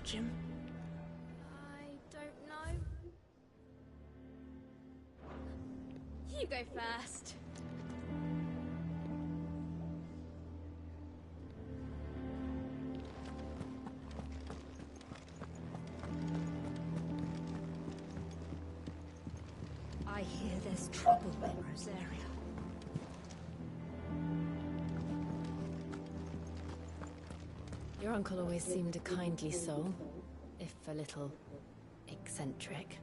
touch him? I don't know. You go first. I hear there's trouble in Rosaria. Your uncle always seemed a kindly soul, if a little eccentric.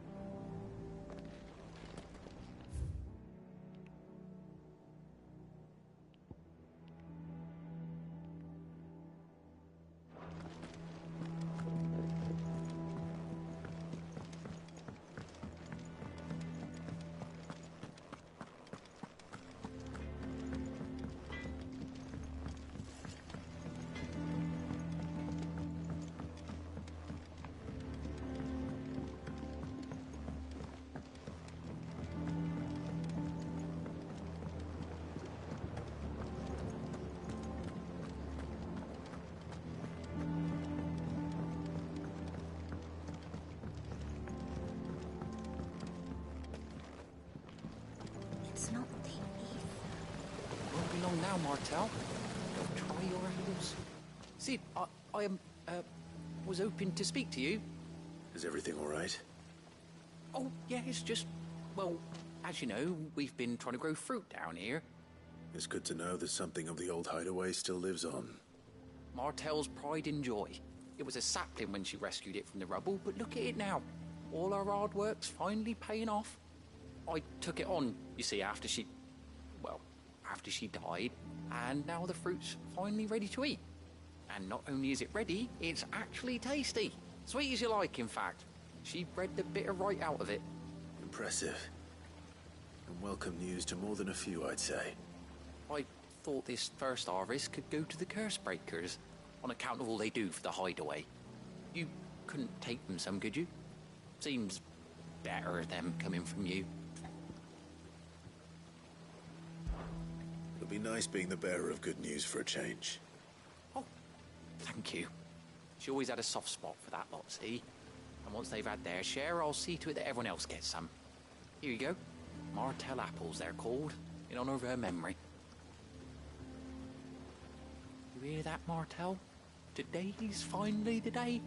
It's not the ether. Won't be long now, Martel. Don't try your heels. See, I was hoping to speak to you. Is everything all right? Oh, yeah, it's just, well, as you know, we've been trying to grow fruit down here. It's good to know that something of the old hideaway still lives on. Martel's pride and joy. It was a sapling when she rescued it from the rubble, but look at it now. All our hard work's finally paying off. I took it on, you see, after she died, and now the fruit's finally ready to eat. And not only is it ready, it's actually tasty. Sweet as you like, in fact. She bred the bitter right out of it. Impressive. And welcome news to more than a few, I'd say. I thought this first harvest could go to the curse breakers, on account of all they do for the hideaway. You couldn't take them some, could you? Seems better them coming from you. It'll be nice being the bearer of good news for a change. Oh, thank you. She always had a soft spot for that lot, see? And once they've had their share, I'll see to it that everyone else gets some. Here you go. Martel apples, they're called, in honor of her memory. You hear that, Martel? Today's finally the day.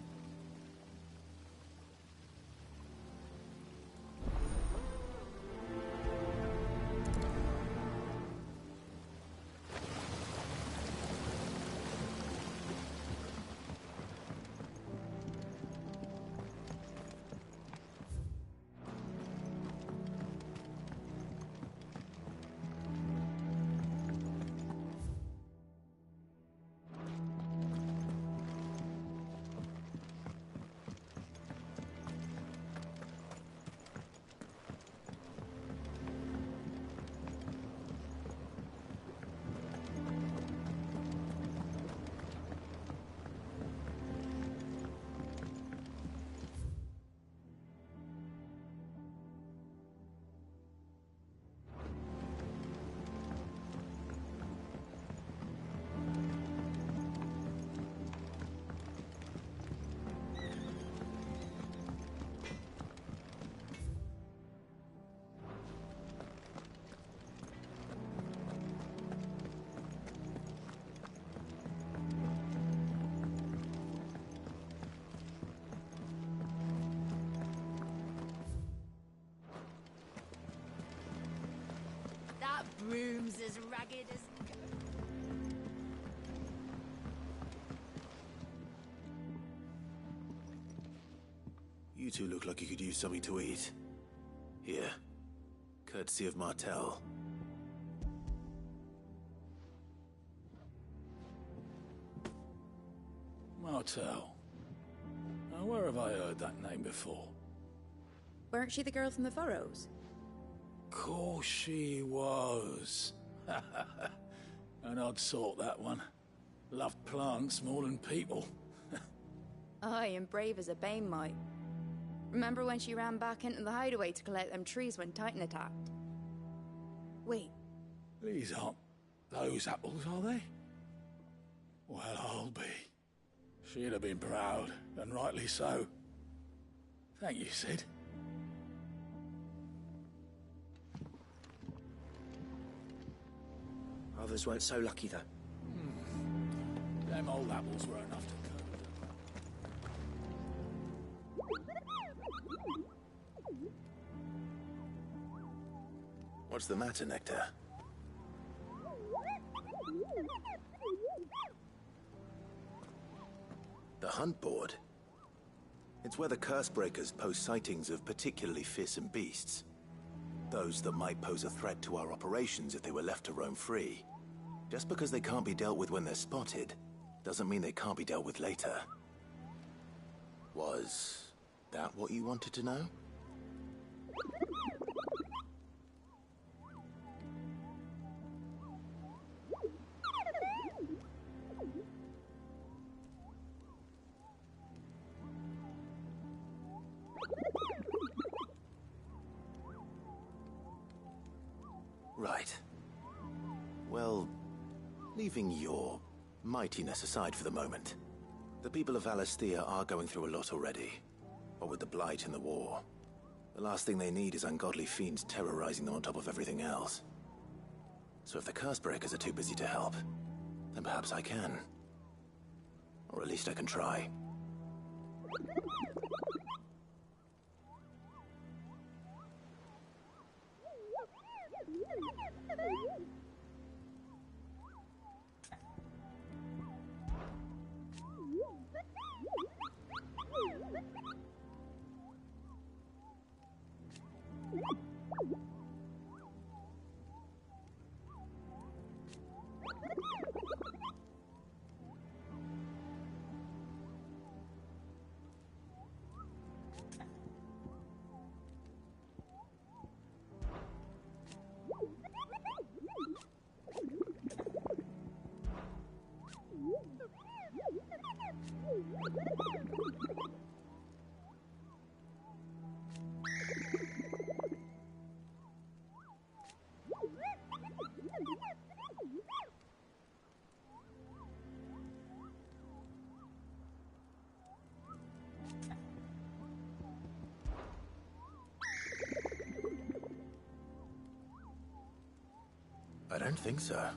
That broom's as ragged as... You two look like you could use something to eat. Here. Courtesy of Martel. Martel. Now, where have I heard that name before? Weren't she the girl from the Furrows? Course she was. An odd sort, that one. Loved plants more than people. Aye, and brave as a bane might. Remember when she ran back into the hideaway to collect them trees when Titan attacked? Wait, These aren't those apples, are they? Well, I'll be. She'd have been proud, and rightly so. Thank you, Sid. Others weren't so lucky, though. Them old apples were enough to cope with them. What's the matter, Nectar? The hunt board? It's where the curse breakers post sightings of particularly fearsome beasts. Those that might pose a threat to our operations if they were left to roam free. Just because they can't be dealt with when they're spotted, doesn't mean they can't be dealt with later. Was that what you wanted to know? Right. Well, leaving your mightiness aside for the moment, the people of Valisthea are going through a lot already. What with the Blight and the war, the last thing they need is ungodly fiends terrorizing them on top of everything else. So if the Cursebreakers are too busy to help, then perhaps I can. Or at least I can try. I don't think so.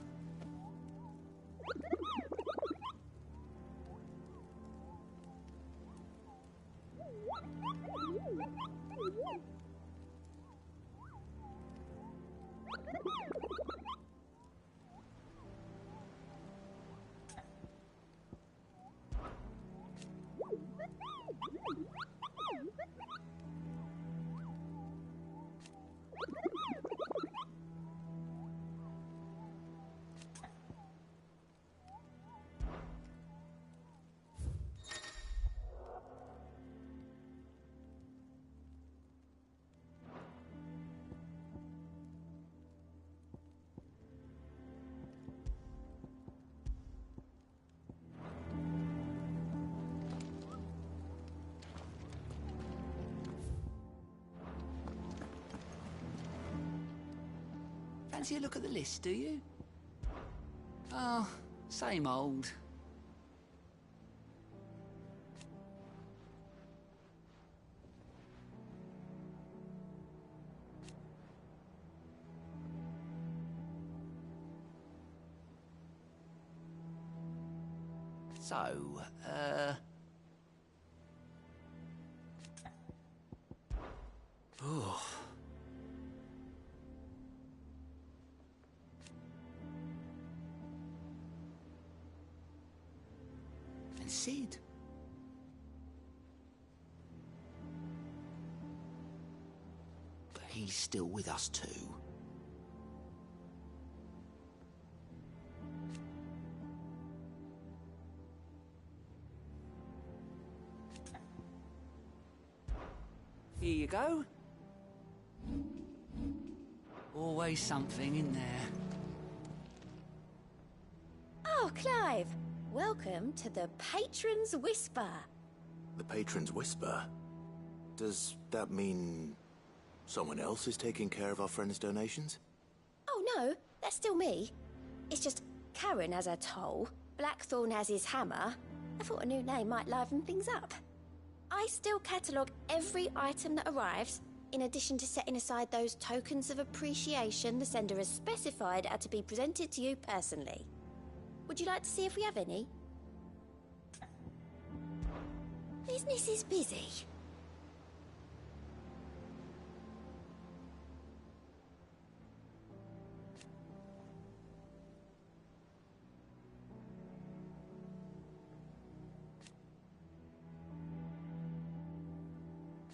Fancy a look at the list, do you? Oh, same old. So, oh. And Sid. But he's still with us too. Here you go. Always something in there. Oh, Clive. Welcome to the Patron's Whisper. The Patron's Whisper? Does that mean someone else is taking care of our friend's donations? Oh, no. That's still me. It's just Karen has her toll, Blackthorn has his hammer, I thought a new name might liven things up. I still catalogue every item that arrives, in addition to setting aside those tokens of appreciation the sender has specified are to be presented to you personally. Would you like to see if we have any? Business is busy.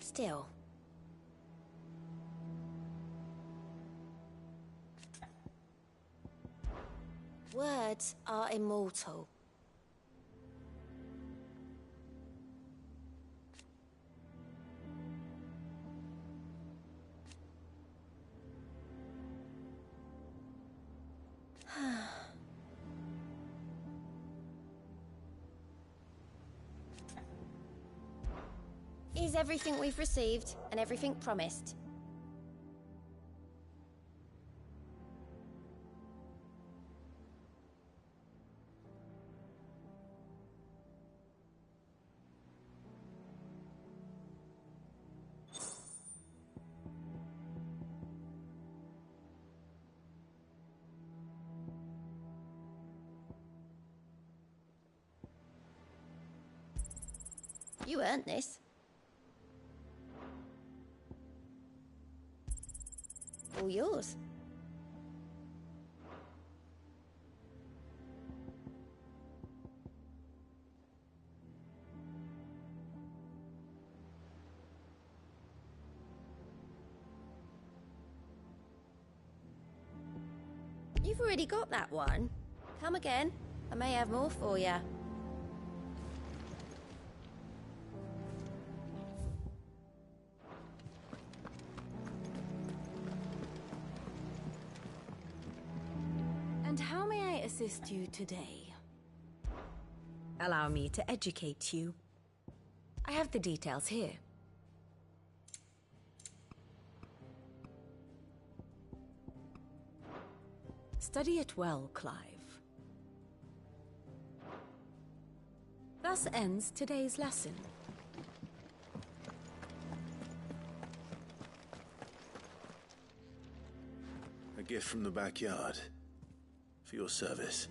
Still. Words are immortal. Is everything we've received and everything promised? You earned this. All yours. You've already got that one. Come again. I may have more for you. And how may I assist you today? Allow me to educate you. I have the details here. Study it well, Clive. Thus ends today's lesson. A gift from the backyard. For your service.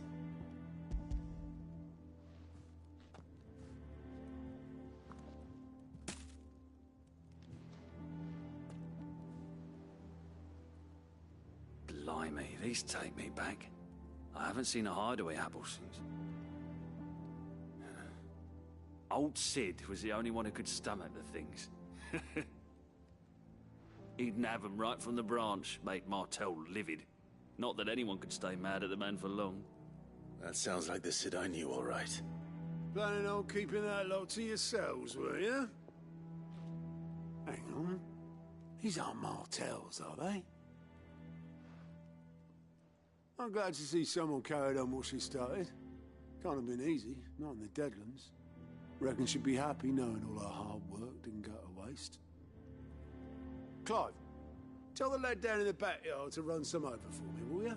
Blimey, these take me back. I haven't seen a hideaway apple since. Old Sid was the only one who could stomach the things. He'd nab 'em right from the branch, make Martel livid. Not that anyone could stay mad at the man for long. That sounds like the Sid I knew, all right. Planning on keeping that lot to yourselves, were you? Hang on. These aren't Martels, are they? I'm glad to see someone carried on what she started. Can't have been easy, not in the Deadlands. Reckon she'd be happy knowing all her hard work didn't go to waste. Clive, tell the lad down in the backyard to run some over for me, will you?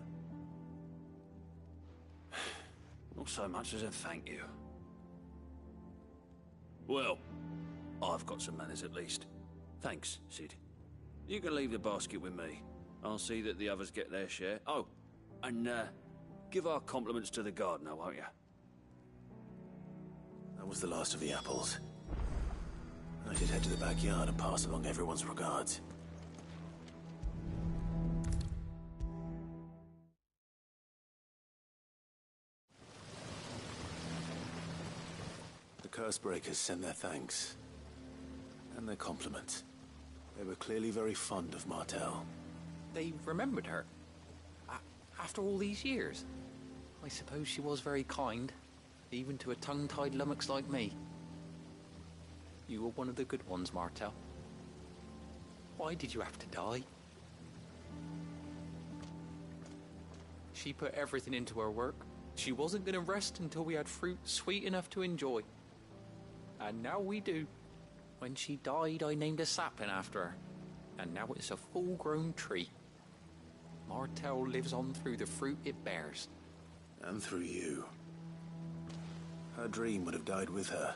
Not so much as a thank you. Well, I've got some manners at least. Thanks, Sid. You can leave the basket with me. I'll see that the others get their share. Oh, and give our compliments to the gardener, won't you? That was the last of the apples. I should head to the backyard and pass along everyone's regards. The Cursebreakers sent their thanks. And their compliments. They were clearly very fond of Martel. They remembered her. After all these years. I suppose she was very kind, even to a tongue-tied lummox like me. You were one of the good ones, Martel. Why did you have to die? She put everything into her work. She wasn't going to rest until we had fruit sweet enough to enjoy. And now we do. When she died, I named a sapling after her. And now it's a full-grown tree. Martel lives on through the fruit it bears. And through you. Her dream would have died with her,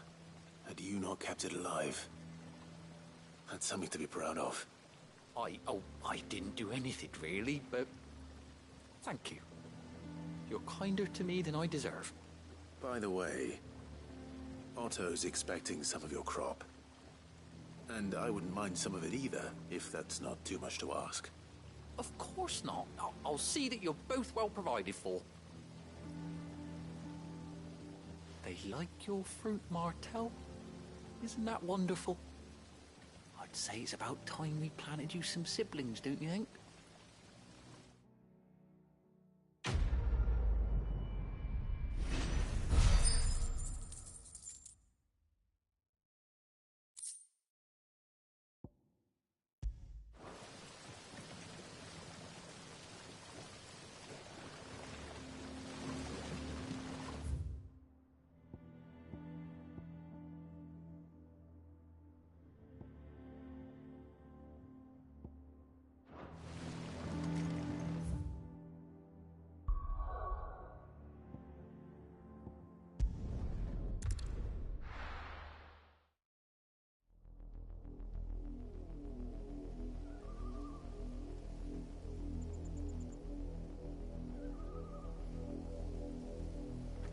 had you not kept it alive. That's something to be proud of. I didn't do anything really, but thank you. You're kinder to me than I deserve. By the way, Otto's expecting some of your crop. And I wouldn't mind some of it either, if that's not too much to ask. Of course not. I'll see that you're both well provided for. They like your fruit, Martel. Isn't that wonderful? I'd say it's about time we planted you some siblings, don't you think?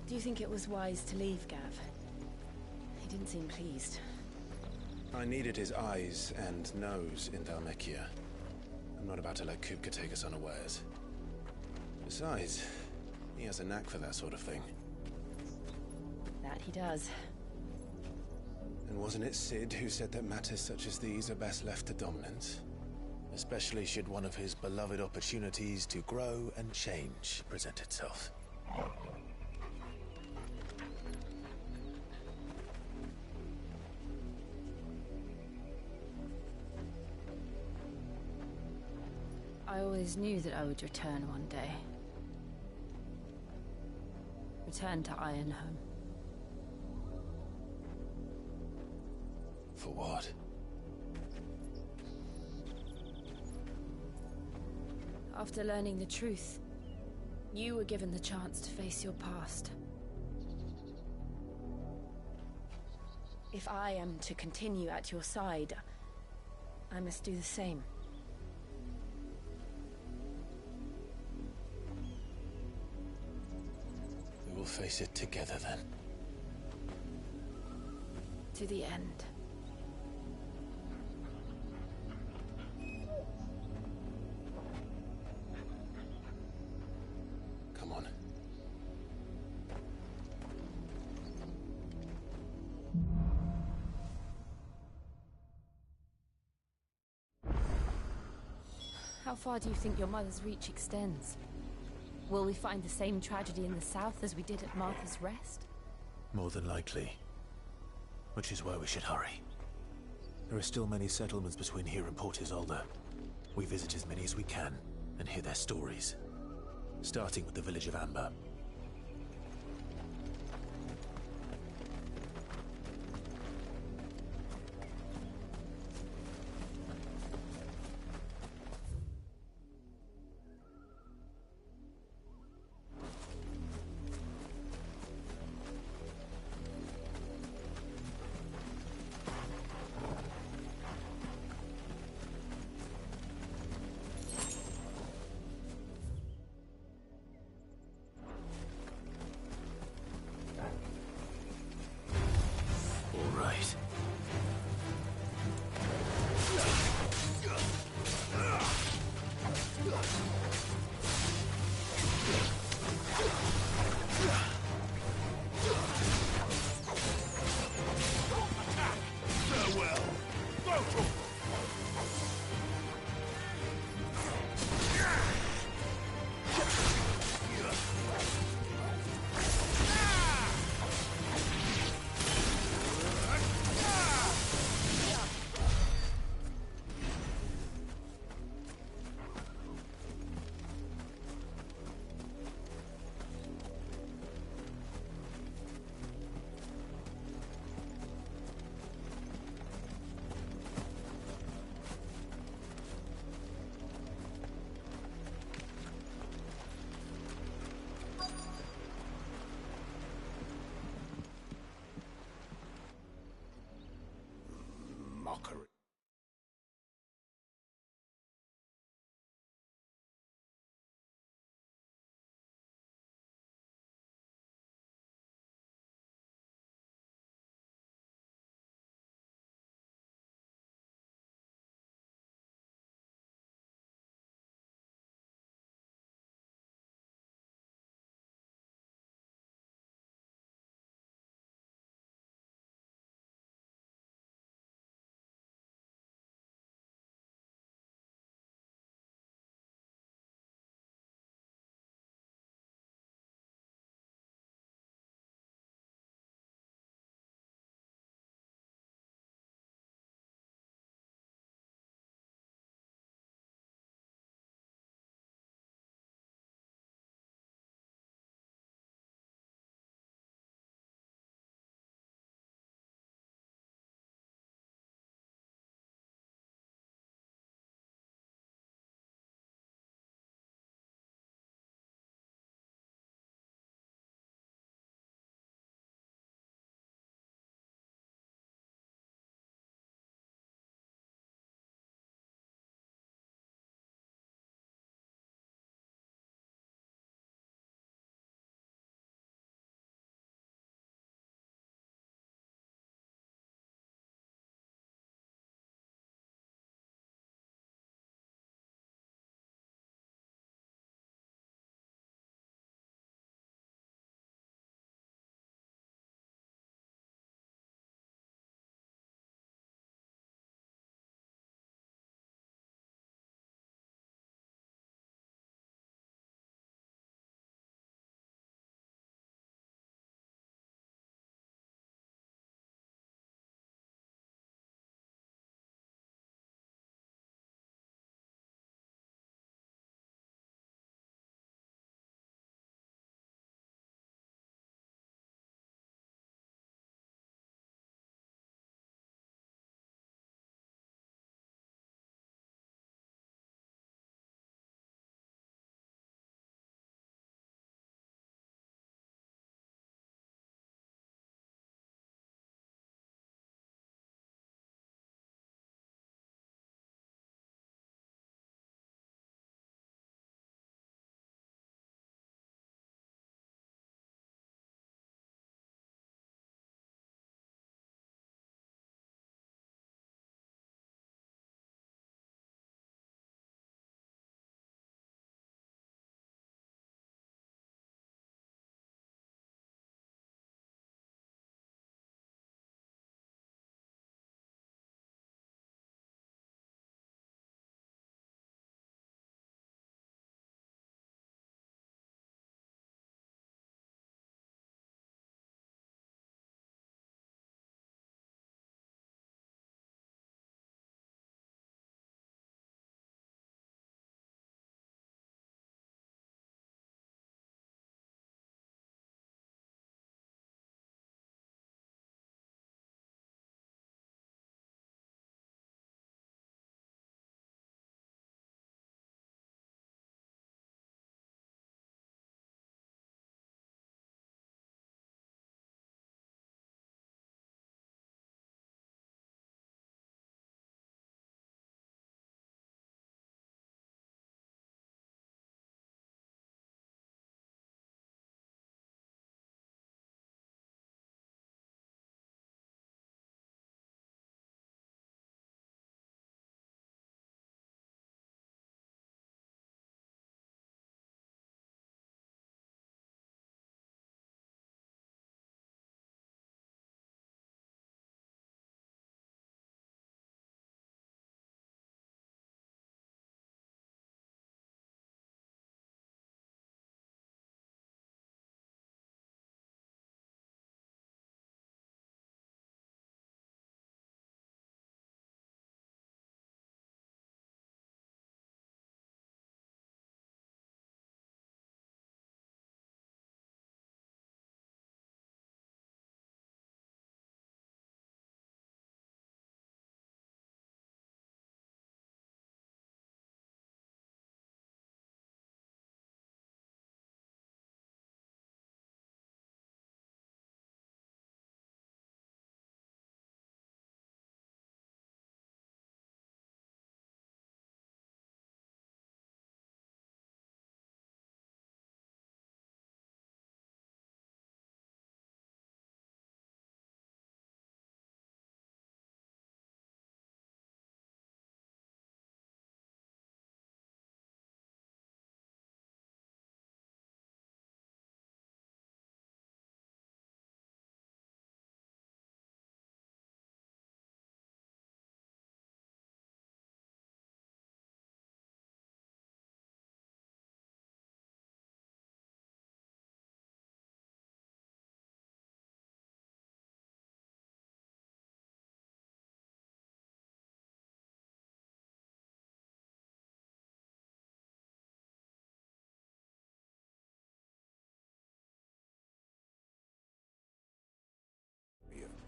Do you think it was wise to leave, Gav? He didn't seem pleased. I needed his eyes and nose in Dhalmekia. I'm not about to let Kupka take us unawares. Besides, he has a knack for that sort of thing. That he does. And wasn't it Sid who said that matters such as these are best left to dominance? Especially should one of his beloved opportunities to grow and change present itself. I always knew that I would return one day. Return to Ironhome. For what? After learning the truth, you were given the chance to face your past. If I am to continue at your side, I must do the same. We will face it together then. To the end. Come on. How far do you think your mother's reach extends? Will we find the same tragedy in the south as we did at Martha's Rest? More than likely. Which is why we should hurry. There are still many settlements between here and Port Isolde. We visit as many as we can and hear their stories. Starting with the village of Amber. mockery.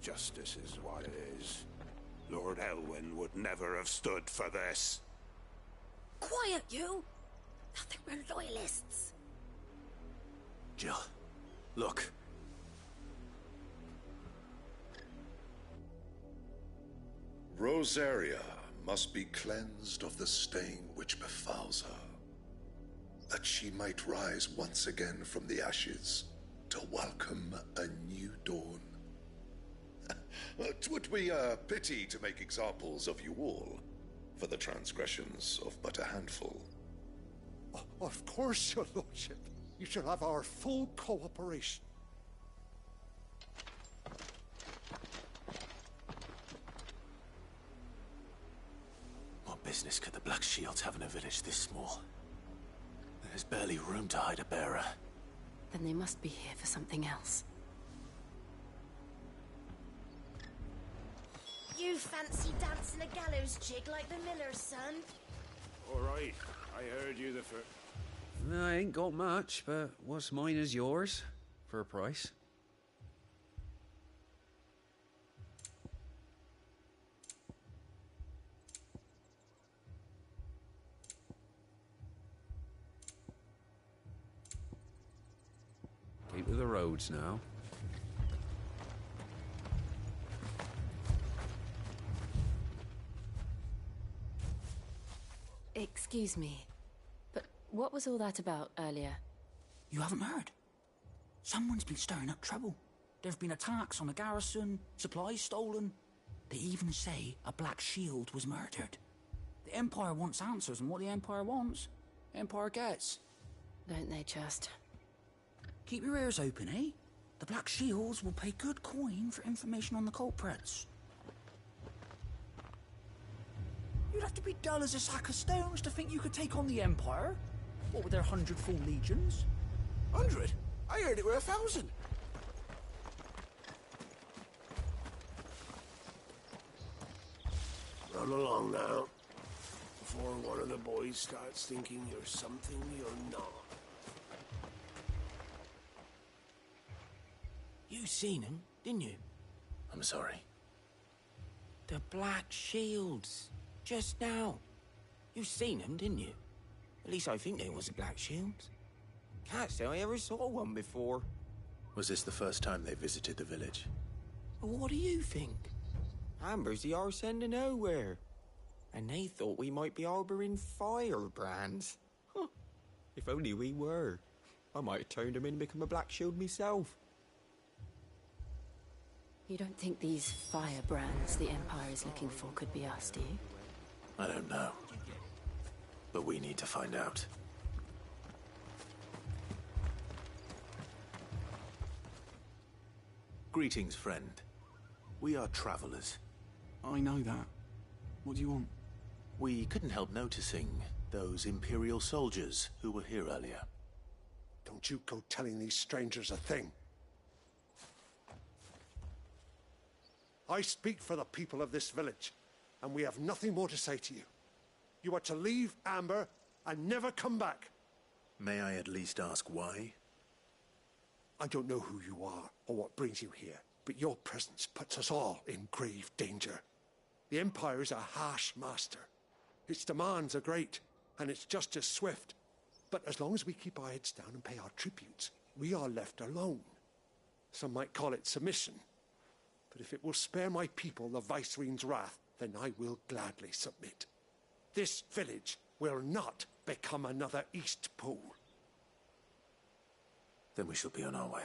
Justice is what it is. Lord Elwyn would never have stood for this. Quiet, you! I think we're loyalists. Jill, look. Rosaria must be cleansed of the stain which befouls her, that she might rise once again from the ashes to welcome a new dawn. 'Twould be a pity to make examples of you all for the transgressions of but a handful. Of course, your lordship. You shall have our full cooperation. What business could the Black Shields have in a village this small? There's barely room to hide a bearer. Then they must be here for something else. You fancy dancing a gallows jig like the miller's son? All right, I heard you the first. I ain't got much, but what's mine is yours, for a price. Keep to the roads now. Excuse me, but what was all that about earlier? You haven't heard? Someone's been stirring up trouble. There've been attacks on the garrison, supplies stolen. They even say a Black Shield was murdered. The Empire wants answers, and what the Empire wants, Empire gets. Don't they just? Keep your ears open, eh? The Black Shields will pay good coin for information on the culprits. You'd have to be dull as a sack of stones to think you could take on the Empire. What with their 100 full legions? 100? I heard it were 1,000. Run along now, before one of the boys starts thinking you're something you're not. You seen him, didn't you? I'm sorry. The Black Shields. Just now. You seen them, didn't you? At least I think there was a Black Shields. Can't say I ever saw one before. Was this the first time they visited the village? What do you think? Amber's the arse end of nowhere. And they thought we might be harbouring firebrands. Huh. If only we were. I might have turned them in and become a Black Shield myself. You don't think these firebrands the Empire is looking for could be us, do you? I don't know. But we need to find out. Greetings, friend. We are travelers. I know that. What do you want? We couldn't help noticing those Imperial soldiers who were here earlier. Don't you go telling these strangers a thing. I speak for the people of this village, and we have nothing more to say to you. You are to leave Amber and never come back. May I at least ask why? I don't know who you are or what brings you here, but your presence puts us all in grave danger. The Empire is a harsh master. Its demands are great, and its justice swift. But as long as we keep our heads down and pay our tributes, we are left alone. Some might call it submission. But if it will spare my people the Viceroy's wrath, then I will gladly submit. This village will not become another East Pool. Then we shall be on our way.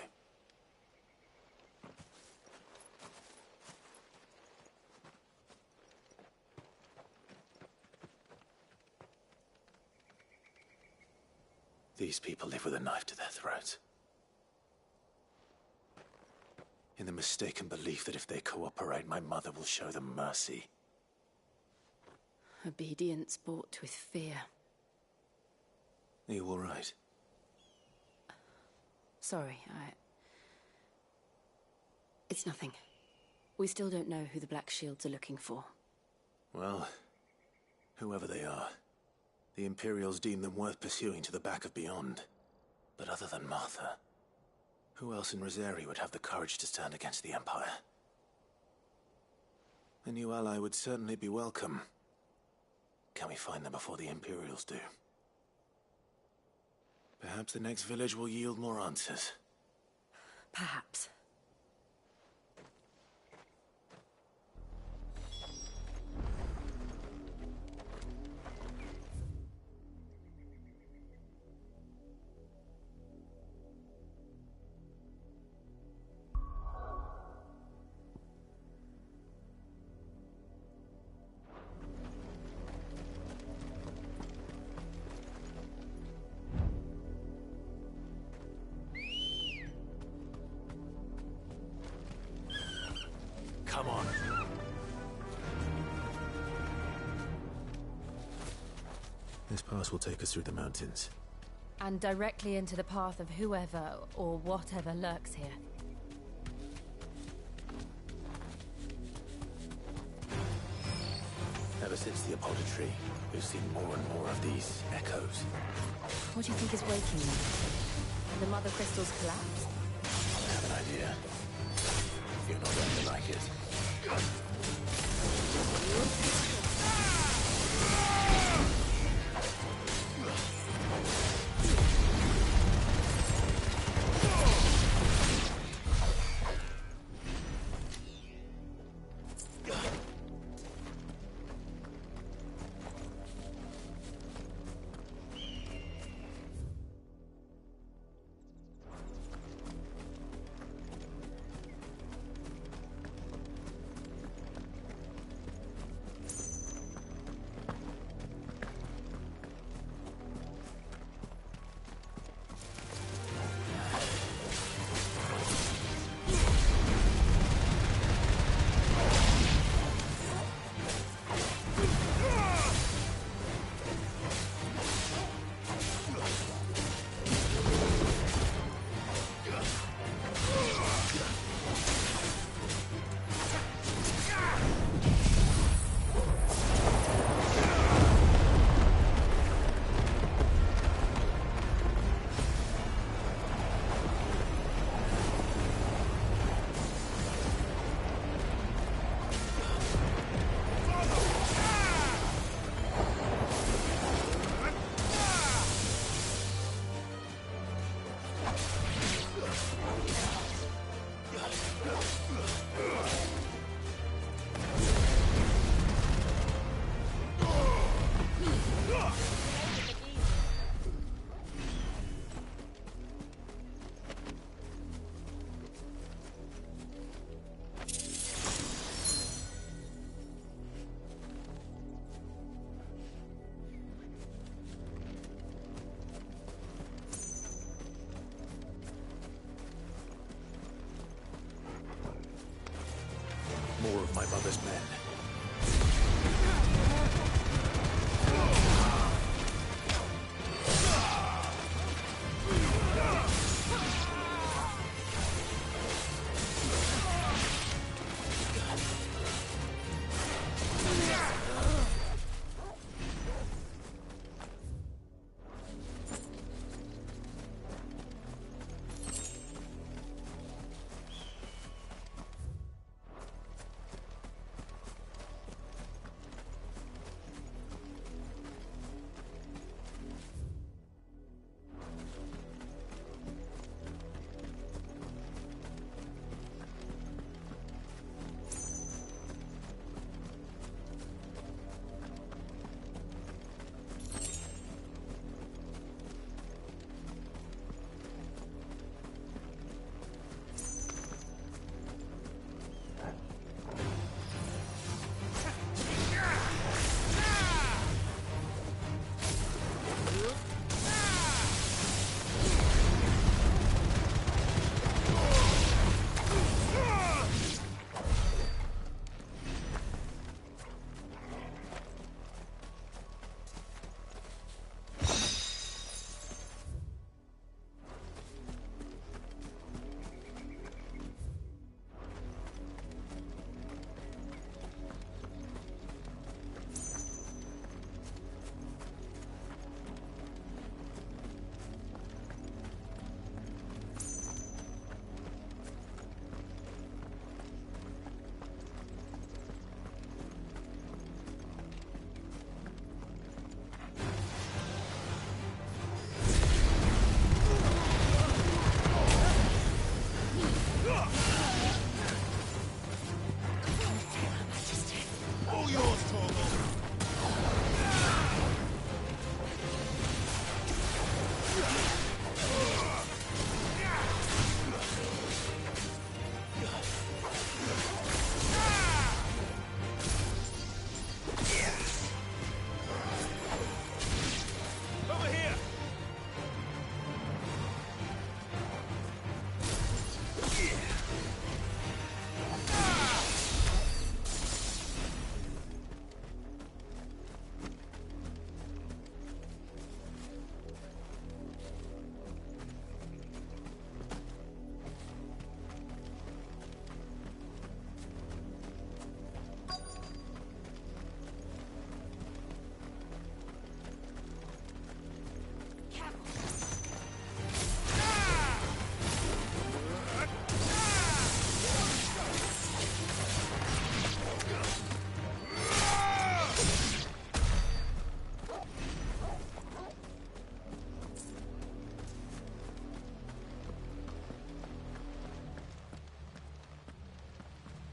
These people live with a knife to their throats. In the mistaken belief that if they cooperate, my mother will show them mercy. Obedience bought with fear. Are you all right? Sorry, It's nothing. We still don't know who the Black Shields are looking for. Well, whoever they are, the Imperials deem them worth pursuing to the back of beyond. But other than Martha, who else in Rosaria would have the courage to stand against the Empire? A new ally would certainly be welcome. Can we find them before the Imperials do? Perhaps the next village will yield more answers. Perhaps. Come on. This pass will take us through the mountains. And directly into the path of whoever or whatever lurks here. Ever since the apothecary, we've seen more and more of these echoes. What do you think is waking them? The mother crystals collapsed? I have an idea. You're not going to like it.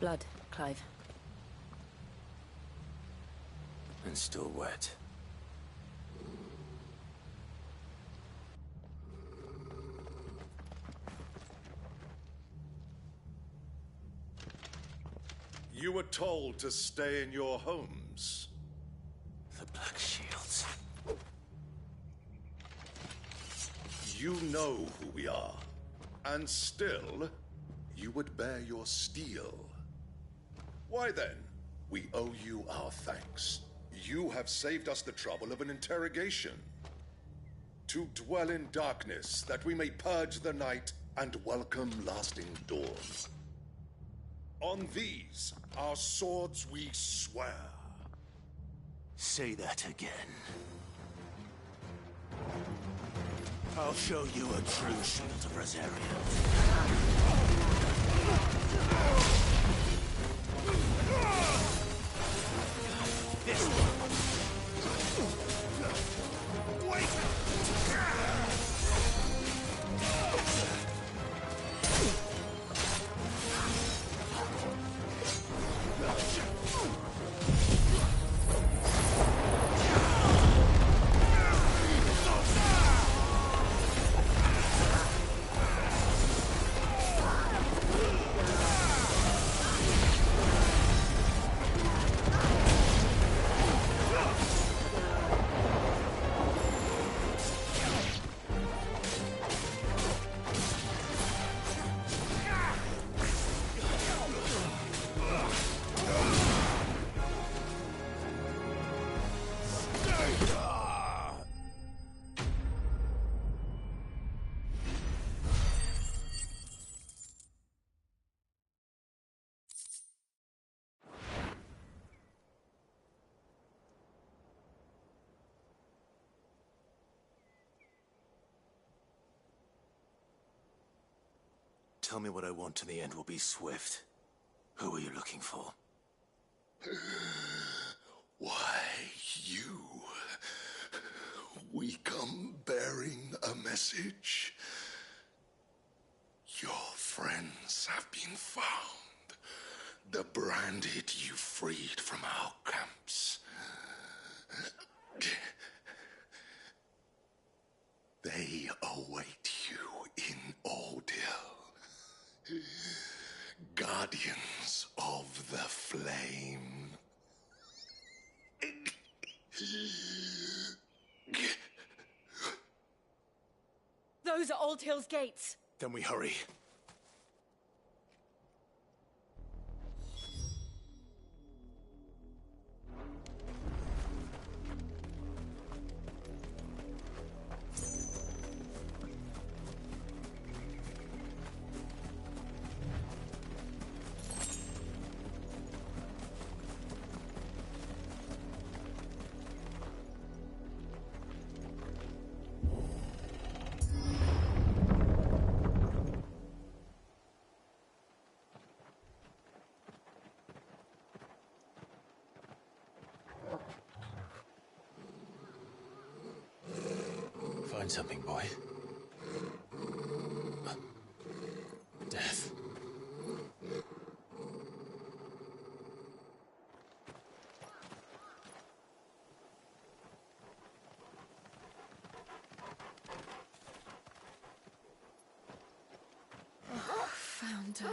blood, Clive. And still wet. You were told to stay in your homes. The Black Shields. You know who we are. And still, you would bear your steel. Why then, we owe you our thanks. You have saved us the trouble of an interrogation. To dwell in darkness, that we may purge the night and welcome lasting dawn. On these, our swords we swear. Say that again. I'll show you a true shield of Rosaria. This one. Wait! Tell me what I want and the end will be swift. Who are you looking for? Why, you. We come bearing a message. Your friends have been found. The branded you freed from our camps. They await you in Ordeal. Guardians of the Flame. Those are Old Hill's gates. Then we hurry. Find something, boy. Death. Found her.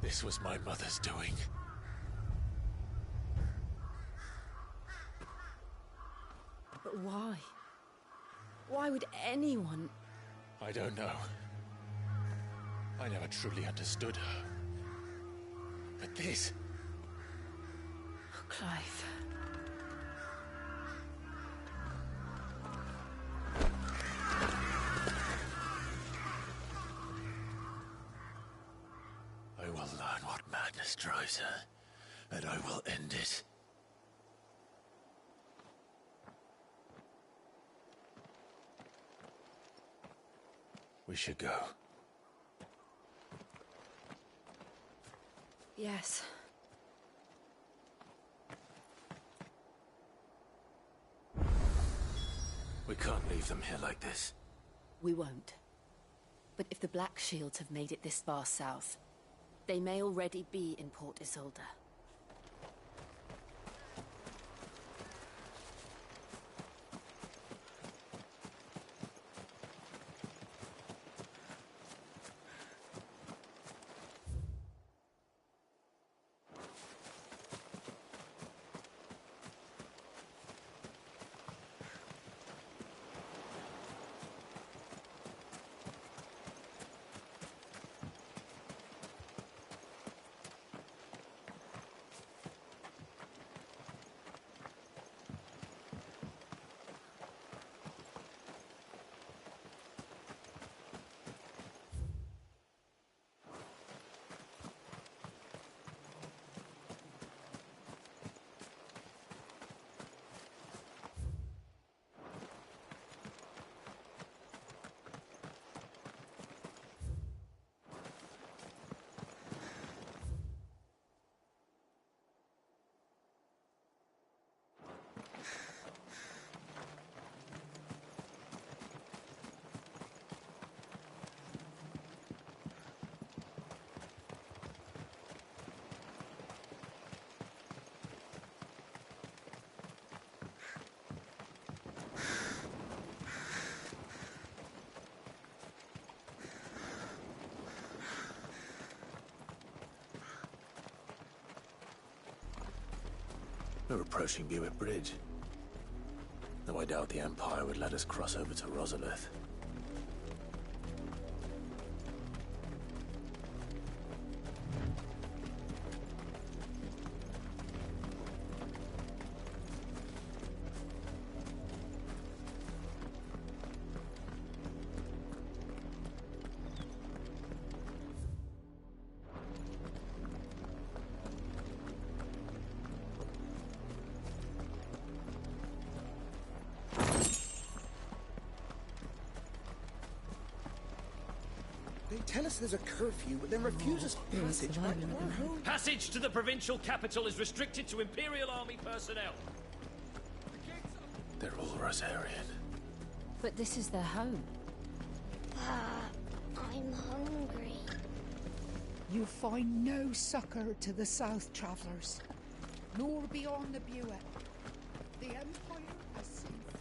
This was my mother's doing. But why? Why would anyone... I don't know. I never truly understood her. But this... Clive... will learn what madness drives her, and I will end it. We should go. Yes. We can't leave them here like this. We won't. But if the Black Shields have made it this far south, they may already be in Port Isolde. We're approaching Buick Bridge. Though I doubt the Empire would let us cross over to Rosalith. They tell us there's a curfew, but then refuse us passage back to our home. Passage to the provincial capital is restricted to Imperial Army personnel. They're all Rosarian. But this is their home. I'm hungry. You find no succor to the South Travellers, nor beyond the Buick. The Empire has seen fit.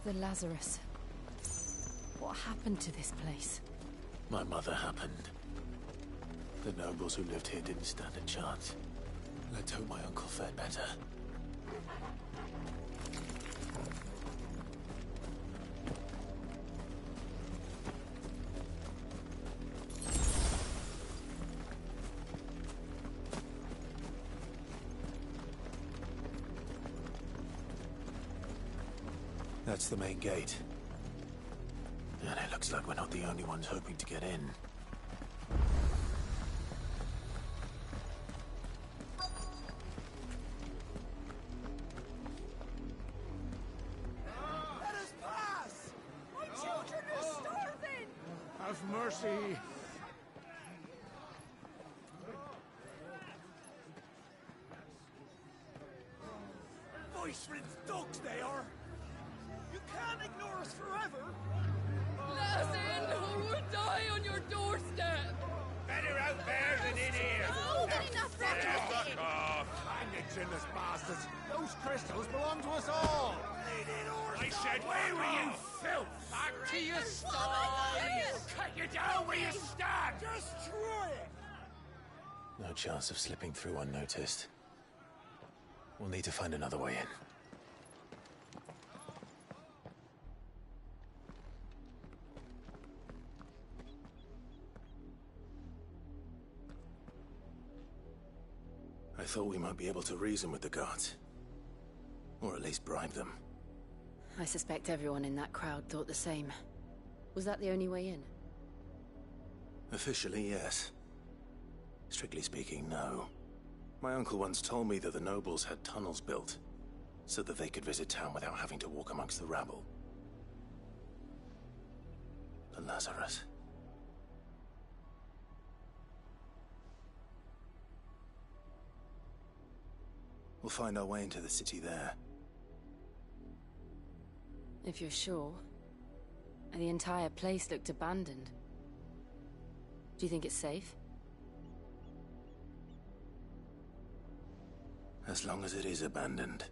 The Lazarus. What happened to this place? My mother happened. The nobles who lived here didn't stand a chance. Let's hope my uncle fared better. That's the main gate. And it looks like we're not the only ones hoping to get in. Let us pass! My children are starving! Have mercy. Voice-riddled dogs they are! You can't ignore us forever! Let us in, or we'll die on your doorstep! Better out there than in here! Oh, good enough, Fuck off! I'm the chinless bastards. Those crystals belong to us all. I said, where were you, filth? Back to your sties! Cut you down where you stand! Destroy it! No chance of slipping through unnoticed. We'll need to find another way in. I thought we might be able to reason with the guards. Or at least bribe them. I suspect everyone in that crowd thought the same. Was that the only way in? Officially, yes. Strictly speaking, no. My uncle once told me that the nobles had tunnels built, so that they could visit town without having to walk amongst the rabble. The Lazarus. We'll find our way into the city there. If you're sure. The entire place looked abandoned. Do you think it's safe? As long as it is abandoned.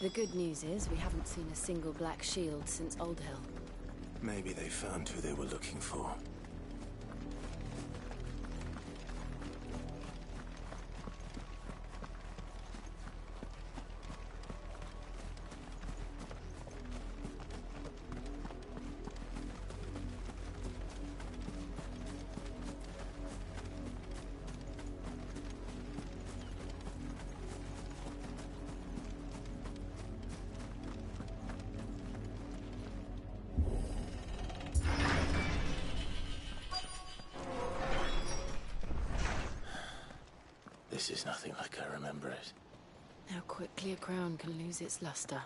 The good news is we haven't seen a single black shield since Old Hill. Maybe they found who they were looking for. This is nothing like I remember it. How quickly a crown can lose its luster.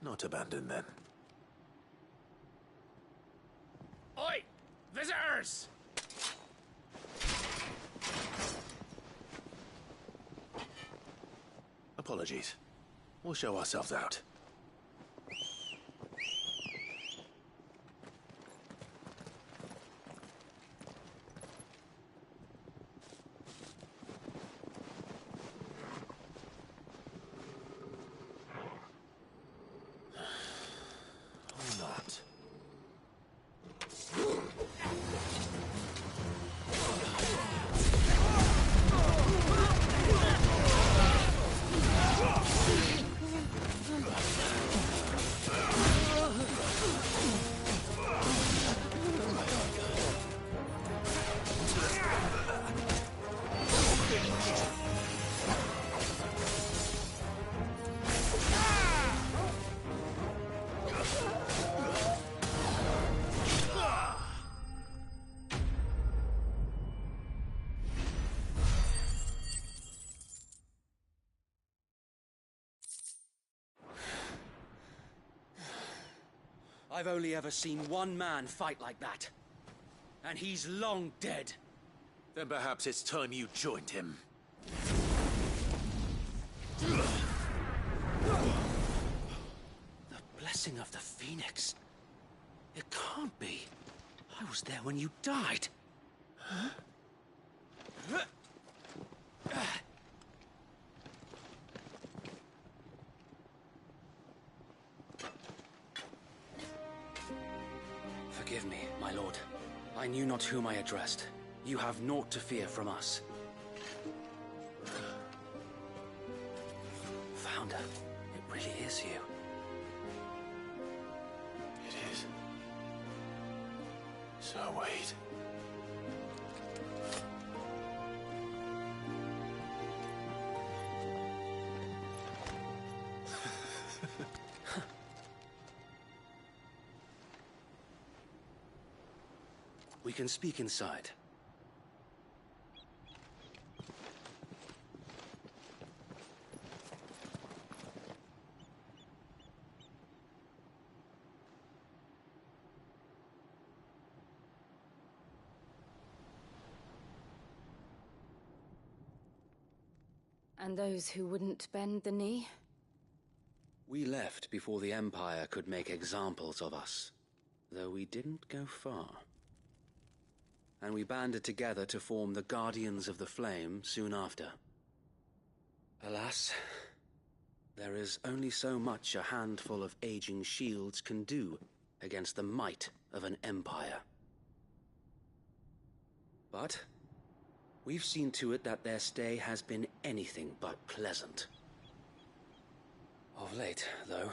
Not abandoned, then. Oi! Visitors! Apologies. We'll show ourselves out. I've only ever seen one man fight like that. And he's long dead. Then perhaps it's time you joined him. The blessing of the Phoenix. It can't be. I was there when you died. Huh? Forgive me, my lord. I knew not whom I addressed. You have naught to fear from us. Founder, it really is you. It is. So wait. We can speak inside. And those who wouldn't bend the knee? We left before the Empire could make examples of us, though we didn't go far. And we banded together to form the Guardians of the Flame soon after. Alas, there is only so much a handful of aging shields can do against the might of an empire. But we've seen to it that their stay has been anything but pleasant. Of late, though,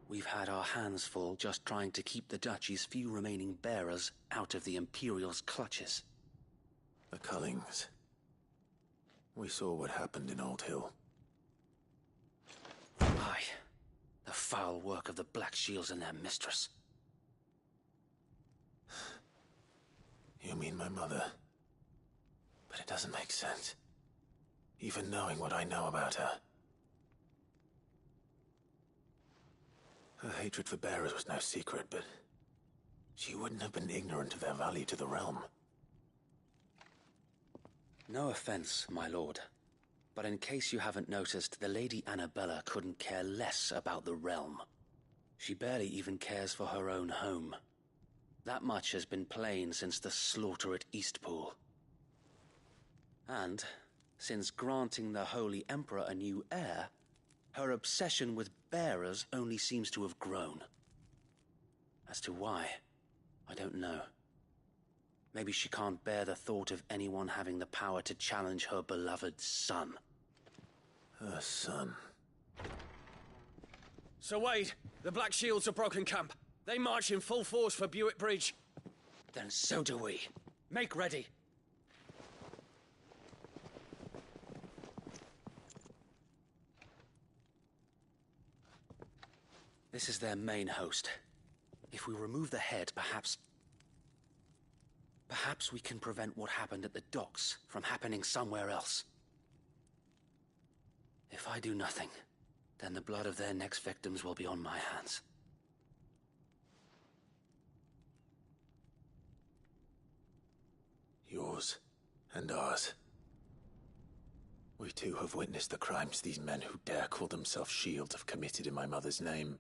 we've had our hands full just trying to keep the Duchy's few remaining bearers out of the Imperial's clutches. The Cullings. We saw what happened in Old Hill. Aye. The foul work of the Black Shields and their mistress. You mean my mother? But it doesn't make sense. Even knowing what I know about her. Her hatred for bearers was no secret, but she wouldn't have been ignorant of their value to the realm. No offense, my lord, but in case you haven't noticed, the Lady Annabella couldn't care less about the realm. She barely even cares for her own home. That much has been plain since the slaughter at Eastpool. And, since granting the Holy Emperor a new heir, her obsession with bearers only seems to have grown. As to why, I don't know. Maybe she can't bear the thought of anyone having the power to challenge her beloved son. Her son. Sir Wade, the Black Shields have broken camp. They march in full force for Buick Bridge. Then so do we. Make ready. This is their main host. If we remove the head, perhaps we can prevent what happened at the docks from happening somewhere else. If I do nothing, then the blood of their next victims will be on my hands. Yours and ours. We too have witnessed the crimes these men who dare call themselves shields have committed in my mother's name.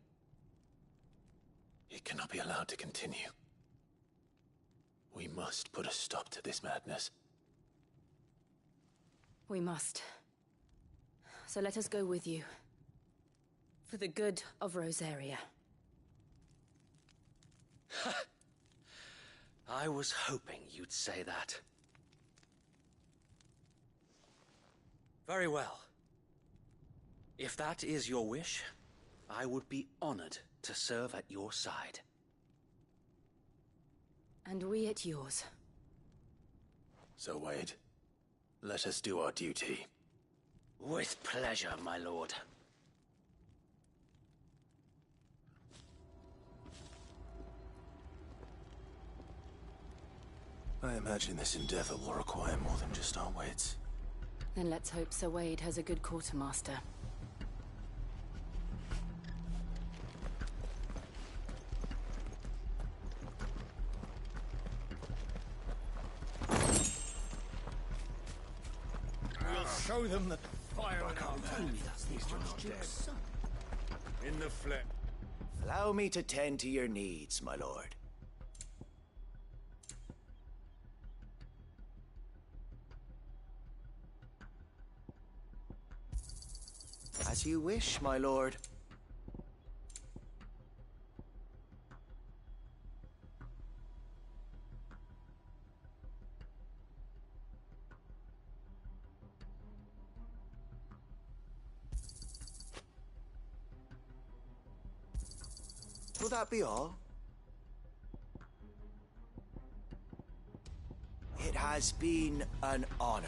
It cannot be allowed to continue. We must put a stop to this madness. We must. So let us go with you. For the good of Rosaria. I was hoping you'd say that. Very well. If that is your wish, I would be honored to serve at your side. And we at yours. So, Wade, let us do our duty. With pleasure, my lord. I imagine this endeavor will require more than just our wits. Then let's hope Sir Wade has a good quartermaster. Show them the fire and I'll tell me that's the dead. In the flesh. Allow me to tend to your needs, my lord. As you wish, my lord. Will that be all? It has been an honor.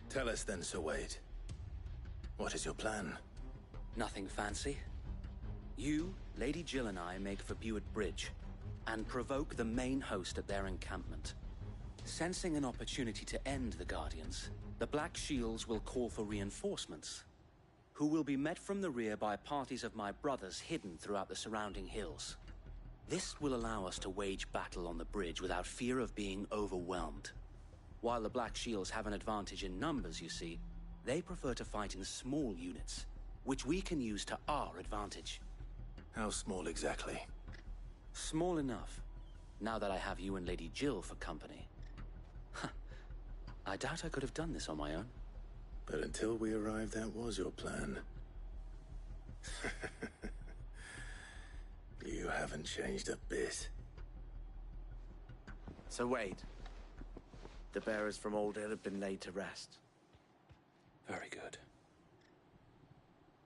Tell us then, Sir Wade. What is your plan? Nothing fancy. You, Lady Jill and I make for Buett Bridge and provoke the main host at their encampment. Sensing an opportunity to end the Guardians, the Black Shields will call for reinforcements, who will be met from the rear by parties of my brothers hidden throughout the surrounding hills. This will allow us to wage battle on the bridge without fear of being overwhelmed. While the Black Shields have an advantage in numbers, you see, they prefer to fight in small units, which we can use to our advantage. How small exactly? Small enough, now that I have you and Lady Jill for company. I doubt I could have done this on my own. But until we arrived, that was your plan. You haven't changed a bit. So Wade, the bearers from Old Hill have been laid to rest. Very good.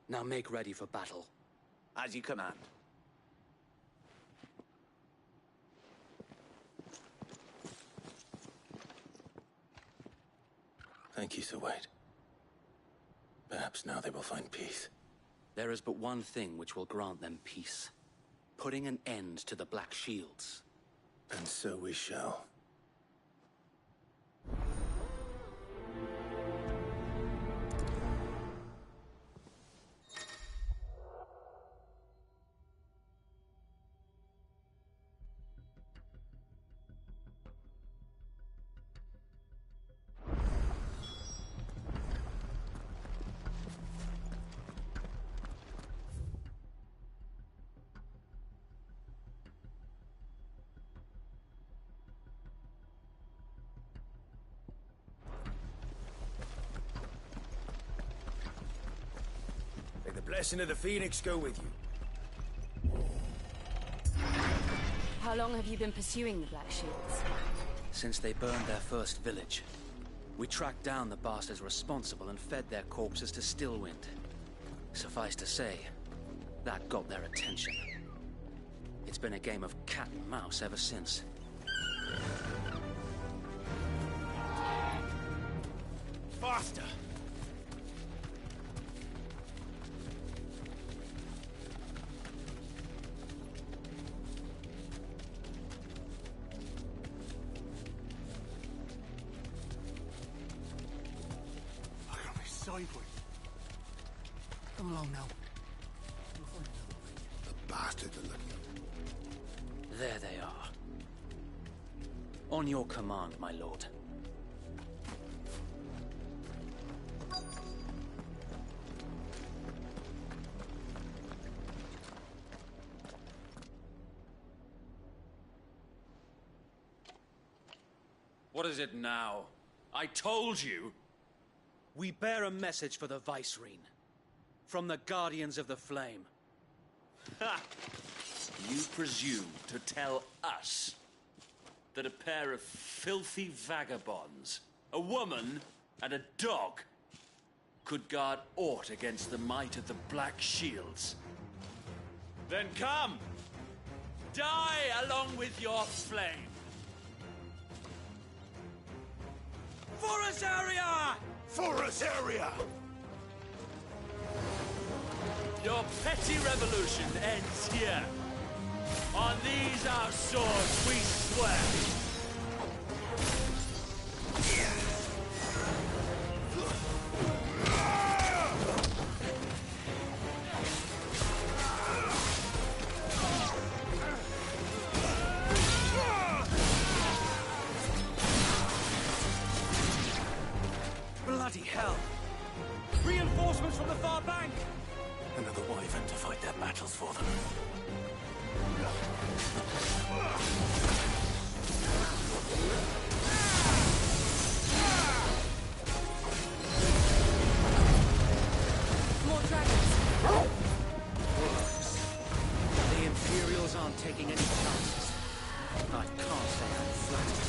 Now make ready for battle. As you command. Thank you, Sir Wade. Perhaps now they will find peace. There is but one thing which will grant them peace. Putting an end to the Black Shields. And so we shall. May the blessing of the Phoenix go with you. How long have you been pursuing the Black Shields? Since they burned their first village. We tracked down the bastards responsible and fed their corpses to Stillwind. Suffice to say, that got their attention. It's been a game of cat and mouse ever since. Faster! Come along now. The bastards are looking. There they are. On your command, my lord. What is it now? I told you! We bear a message for the Vicereine. From the Guardians of the Flame. Ha! You presume to tell us that a pair of filthy vagabonds, a woman and a dog, could guard aught against the might of the Black Shields? Then come! Die along with your flame! For us area! For us area! Your petty revolution ends here. On these our swords we swear. from the far bank! Another wyvern to fight their battles for them. More dragons! The Imperials aren't taking any chances. I can't say I'm flattered.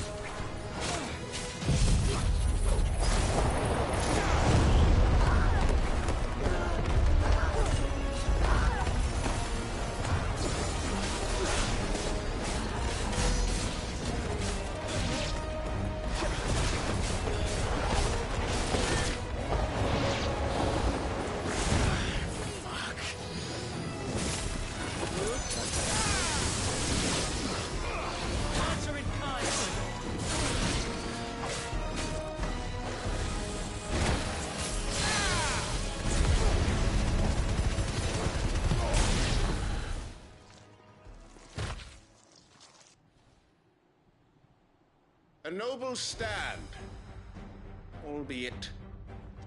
A noble stand, albeit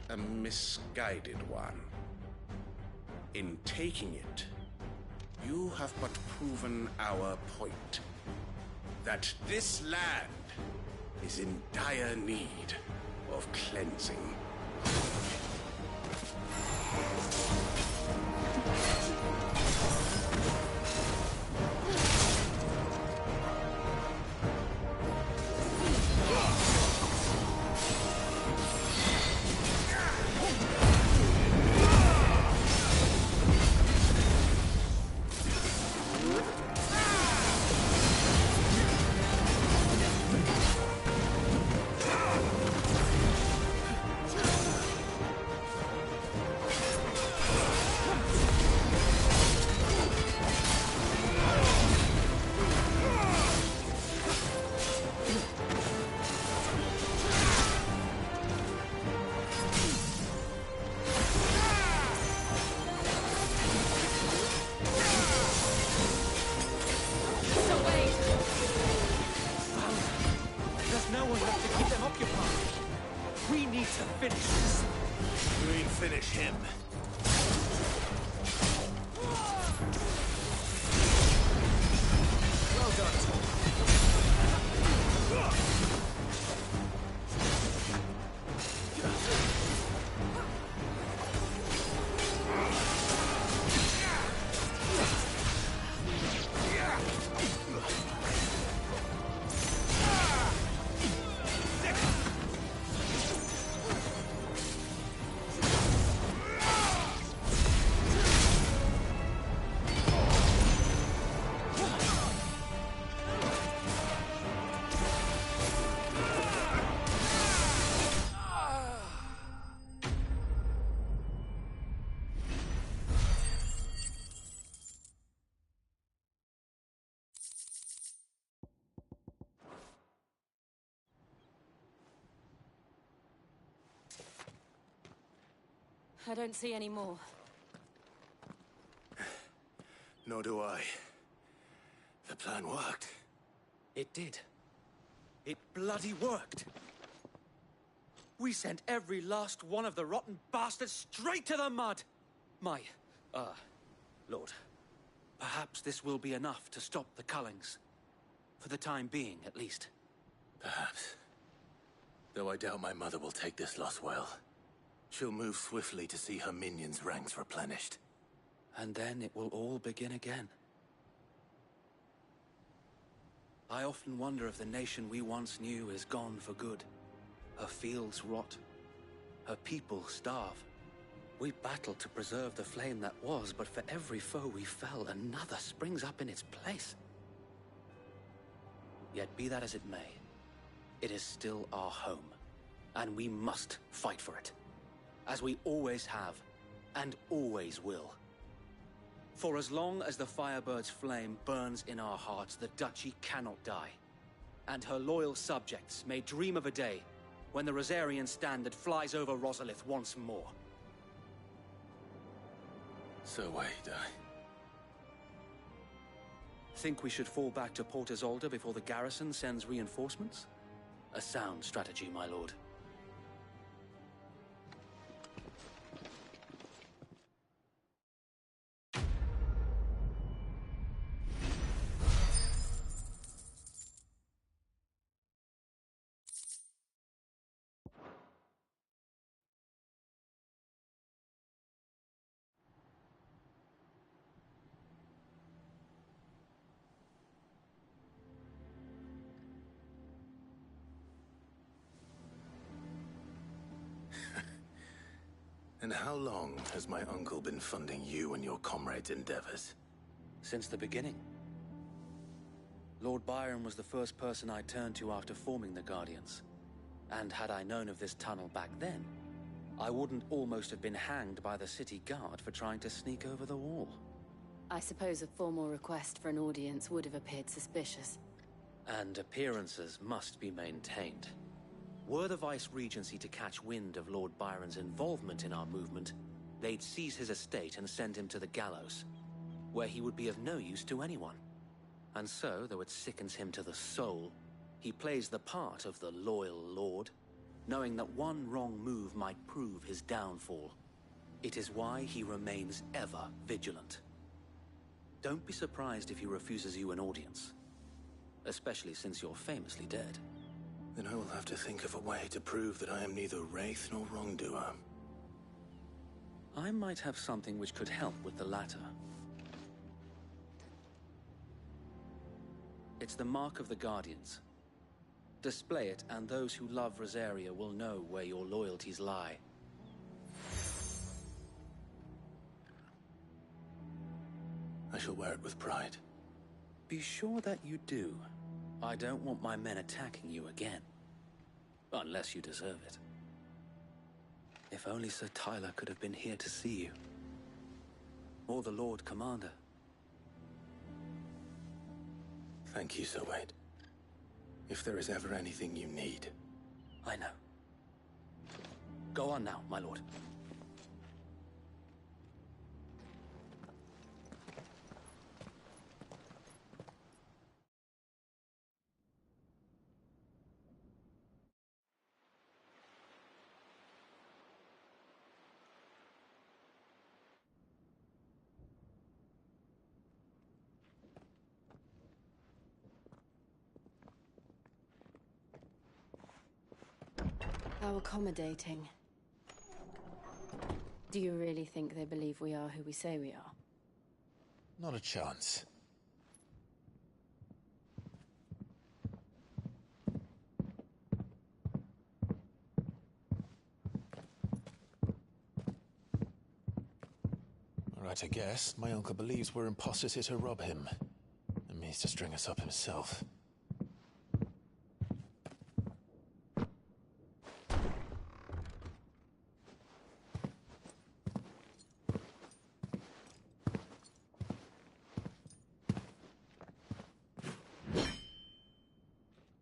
a misguided one. In taking it, you have but proven our point, that this land is in dire need of cleansing. Finish him. Well done. I don't see any more. Nor do I. The plan worked. It did. It bloody worked. We sent every last one of the rotten bastards straight to the mud! Lord, perhaps this will be enough to stop the Cullings. For the time being, at least. Perhaps. Though I doubt my mother will take this loss well. She'll move swiftly to see her minions' ranks replenished. And then it will all begin again. I often wonder if the nation we once knew is gone for good. Her fields rot. Her people starve. We battle to preserve the flame that was, but for every foe we fell, another springs up in its place. Yet be that as it may, it is still our home, and we must fight for it. As we always have, and always will. For as long as the Firebird's flame burns in our hearts, the Duchy cannot die. And her loyal subjects may dream of a day when the Rosarian standard flies over Rosalith once more. So wait, Think we should fall back to Port Isolde before the garrison sends reinforcements? A sound strategy, my lord. And how long has my uncle been funding you and your comrades' endeavors? Since the beginning. Lord Byron was the first person I turned to after forming the Guardians. And had I known of this tunnel back then, I wouldn't almost have been hanged by the city guard for trying to sneak over the wall. I suppose a formal request for an audience would have appeared suspicious. And appearances must be maintained. Were the Vice-Regency to catch wind of Lord Byron's involvement in our movement, they'd seize his estate and send him to the gallows, where he would be of no use to anyone. And so, though it sickens him to the soul, he plays the part of the loyal lord, knowing that one wrong move might prove his downfall. It is why he remains ever vigilant. Don't be surprised if he refuses you an audience, especially since you're famously dead. Then I will have to think of a way to prove that I am neither wraith nor wrongdoer. I might have something which could help with the latter. It's the Mark of the Guardians. Display it, and those who love Rosaria will know where your loyalties lie. I shall wear it with pride. Be sure that you do. I don't want my men attacking you again. Unless you deserve it. If only Sir Tyler could have been here to see you. Or the Lord Commander. Thank you, Sir Wade. If there is ever anything you need. I know. Go on now, my lord. How accommodating. Do you really think they believe we are who we say we are? Not a chance. Right, I guess. My uncle believes we're imposters here to rob him. And means to string us up himself.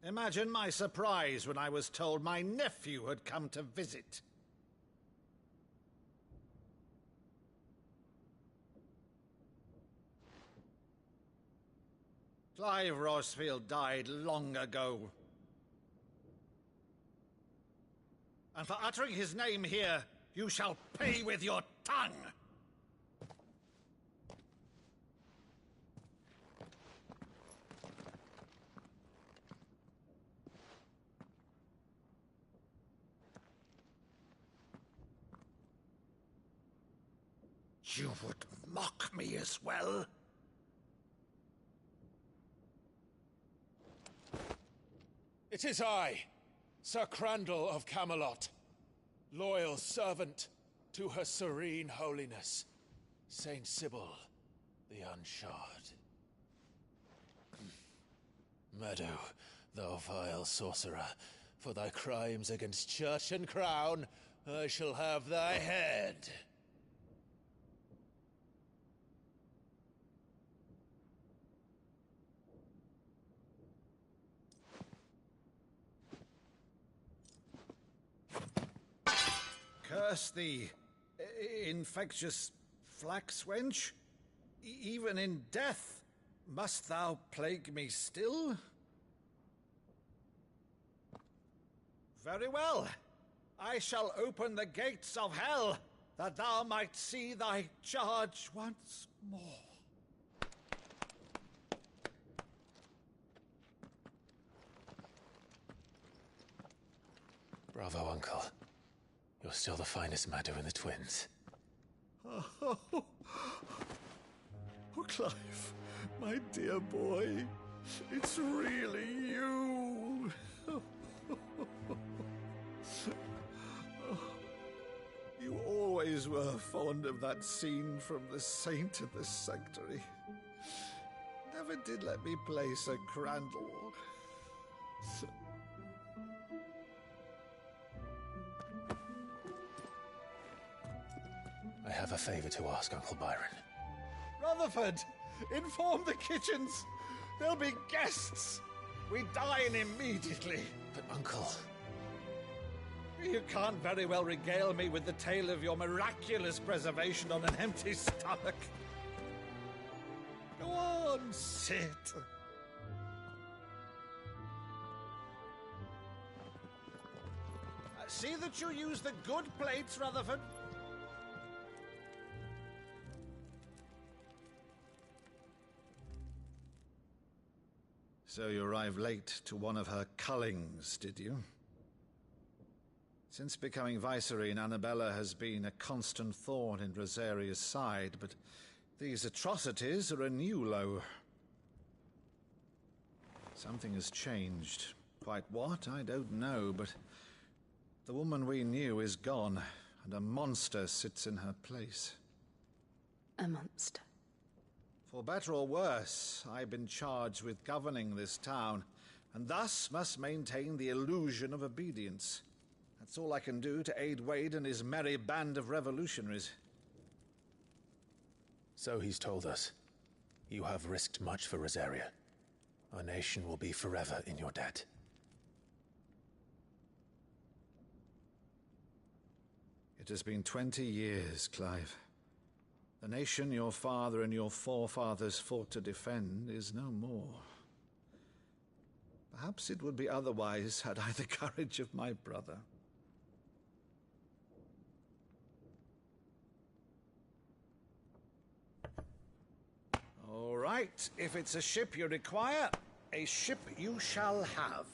Imagine my surprise when I was told my nephew had come to visit. Clive Rosfield died long ago. And for uttering his name here, you shall pay with your tongue! You would mock me as well? It is I, Sir Crandall of Camelot, loyal servant to Her Serene Holiness, Saint Sybil the Unshod. Meadow, thou vile sorcerer, for thy crimes against church and crown, I shall have thy head. Curse thee, infectious flax wench. Even in death, must thou plague me still? Very well. I shall open the gates of hell, that thou might see thy charge once more. Bravo, Uncle. You're still the finest Meadow in the twins. Oh, Clive, my dear boy, it's really you. You always always were fond of that scene from The Saint of the Sanctuary. Never did let me play Sir Crandall. I have a favor to ask, Uncle Byron. Rutherford, inform the kitchens. There'll be guests. We dine immediately. But, Uncle... You can't very well regale me with the tale of your miraculous preservation on an empty stomach. Go on, sit. See that you use the good plates, Rutherford. So you arrived late to one of her cullings, did you? Since becoming Vicereine, Annabella has been a constant thorn in Rosaria's side, but these atrocities are a new low. Something has changed. Quite what, I don't know, but the woman we knew is gone, and a monster sits in her place. A monster? For better or worse, I've been charged with governing this town, and thus must maintain the illusion of obedience. That's all I can do to aid Wade and his merry band of revolutionaries. So he's told us. You have risked much for Rosaria. Our nation will be forever in your debt. It has been 20 years, Clive. The nation your father and your forefathers fought to defend is no more. Perhaps it would be otherwise had I the courage of my brother. All right, if it's a ship you require, a ship you shall have.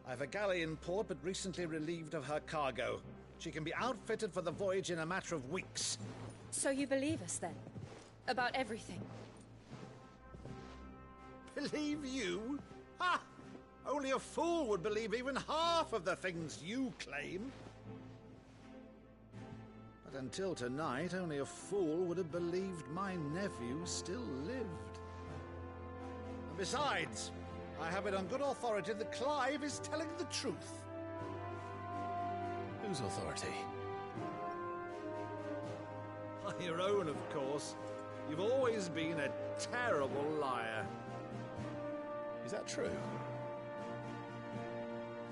I've a galley in port, but recently relieved of her cargo. She can be outfitted for the voyage in a matter of weeks. So you believe us, then? About everything? Believe you? Ha! Only a fool would believe even half of the things you claim. But until tonight, only a fool would have believed my nephew still lived. And besides, I have it on good authority that Clive is telling the truth. Whose authority? Your own, of course. You've always been a terrible liar. Is that true?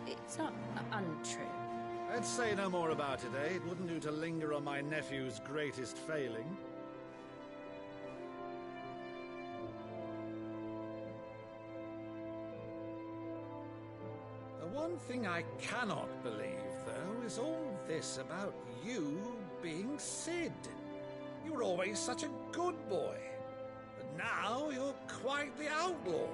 It's not untrue. Let's say no more about it, eh? It wouldn't do to linger on my nephew's greatest failing. The one thing I cannot believe, though, is all this about you being Sid. You were always such a good boy, but now you're quite the outlaw.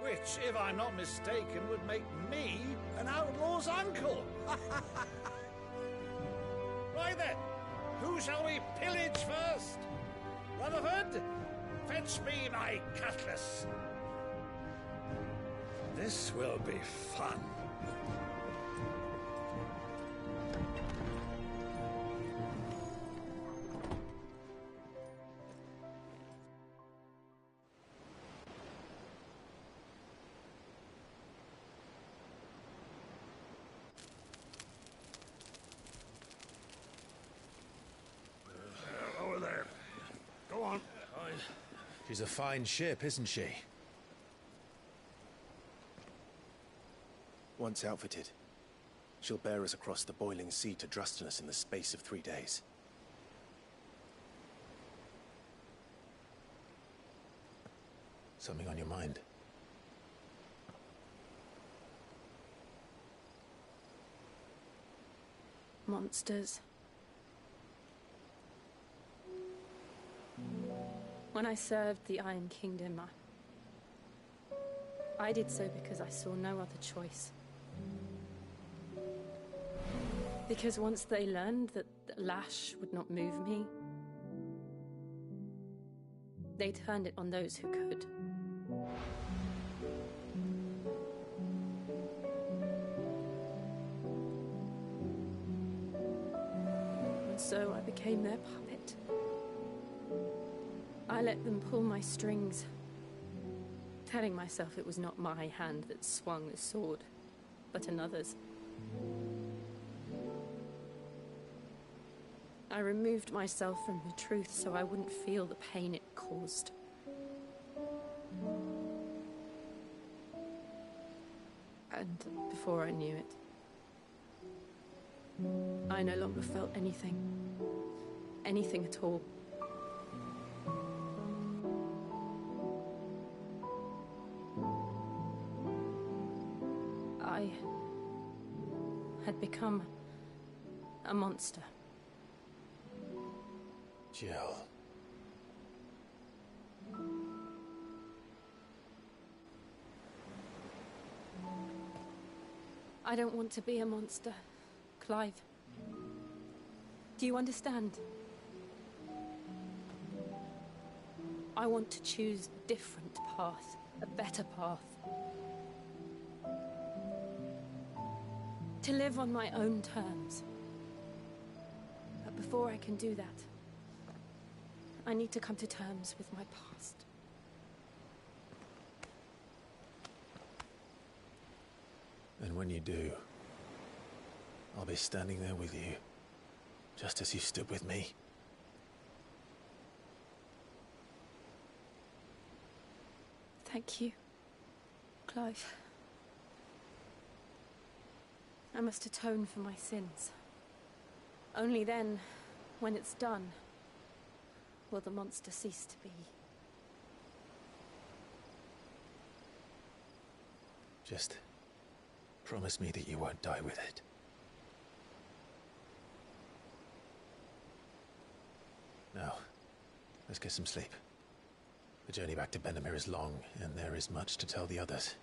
Which, if I'm not mistaken, would make me an outlaw's uncle. Right then, who shall we pillage first? Rutherford, fetch me my cutlass. This will be fun. Over there. Go on. She's a fine ship, isn't she? Once outfitted, she'll bear us across the boiling sea to Drustinus in the space of 3 days. Something on your mind? Monsters. When I served the Iron Kingdom, I did so because I saw no other choice. Because once they learned that the lash would not move me, they turned it on those who could. so I became their puppet. I let them pull my strings, telling myself it was not my hand that swung the sword, but another's. I removed myself from the truth so I wouldn't feel the pain it caused. And before I knew it, I no longer felt anything. Anything at all. I had become a monster. Jill. I don't want to be a monster, Clive. Do you understand? I want to choose a different path, a better path. To live on my own terms. But before I can do that, I need to come to terms with my past. And when you do, I'll be standing there with you, just as you stood with me. Thank you, Clive. I must atone for my sins. Only then, when it's done, will the monster cease to be. Just promise me that you won't die with it. Now, let's get some sleep. The journey back to Benamir is long, and there is much to tell the others.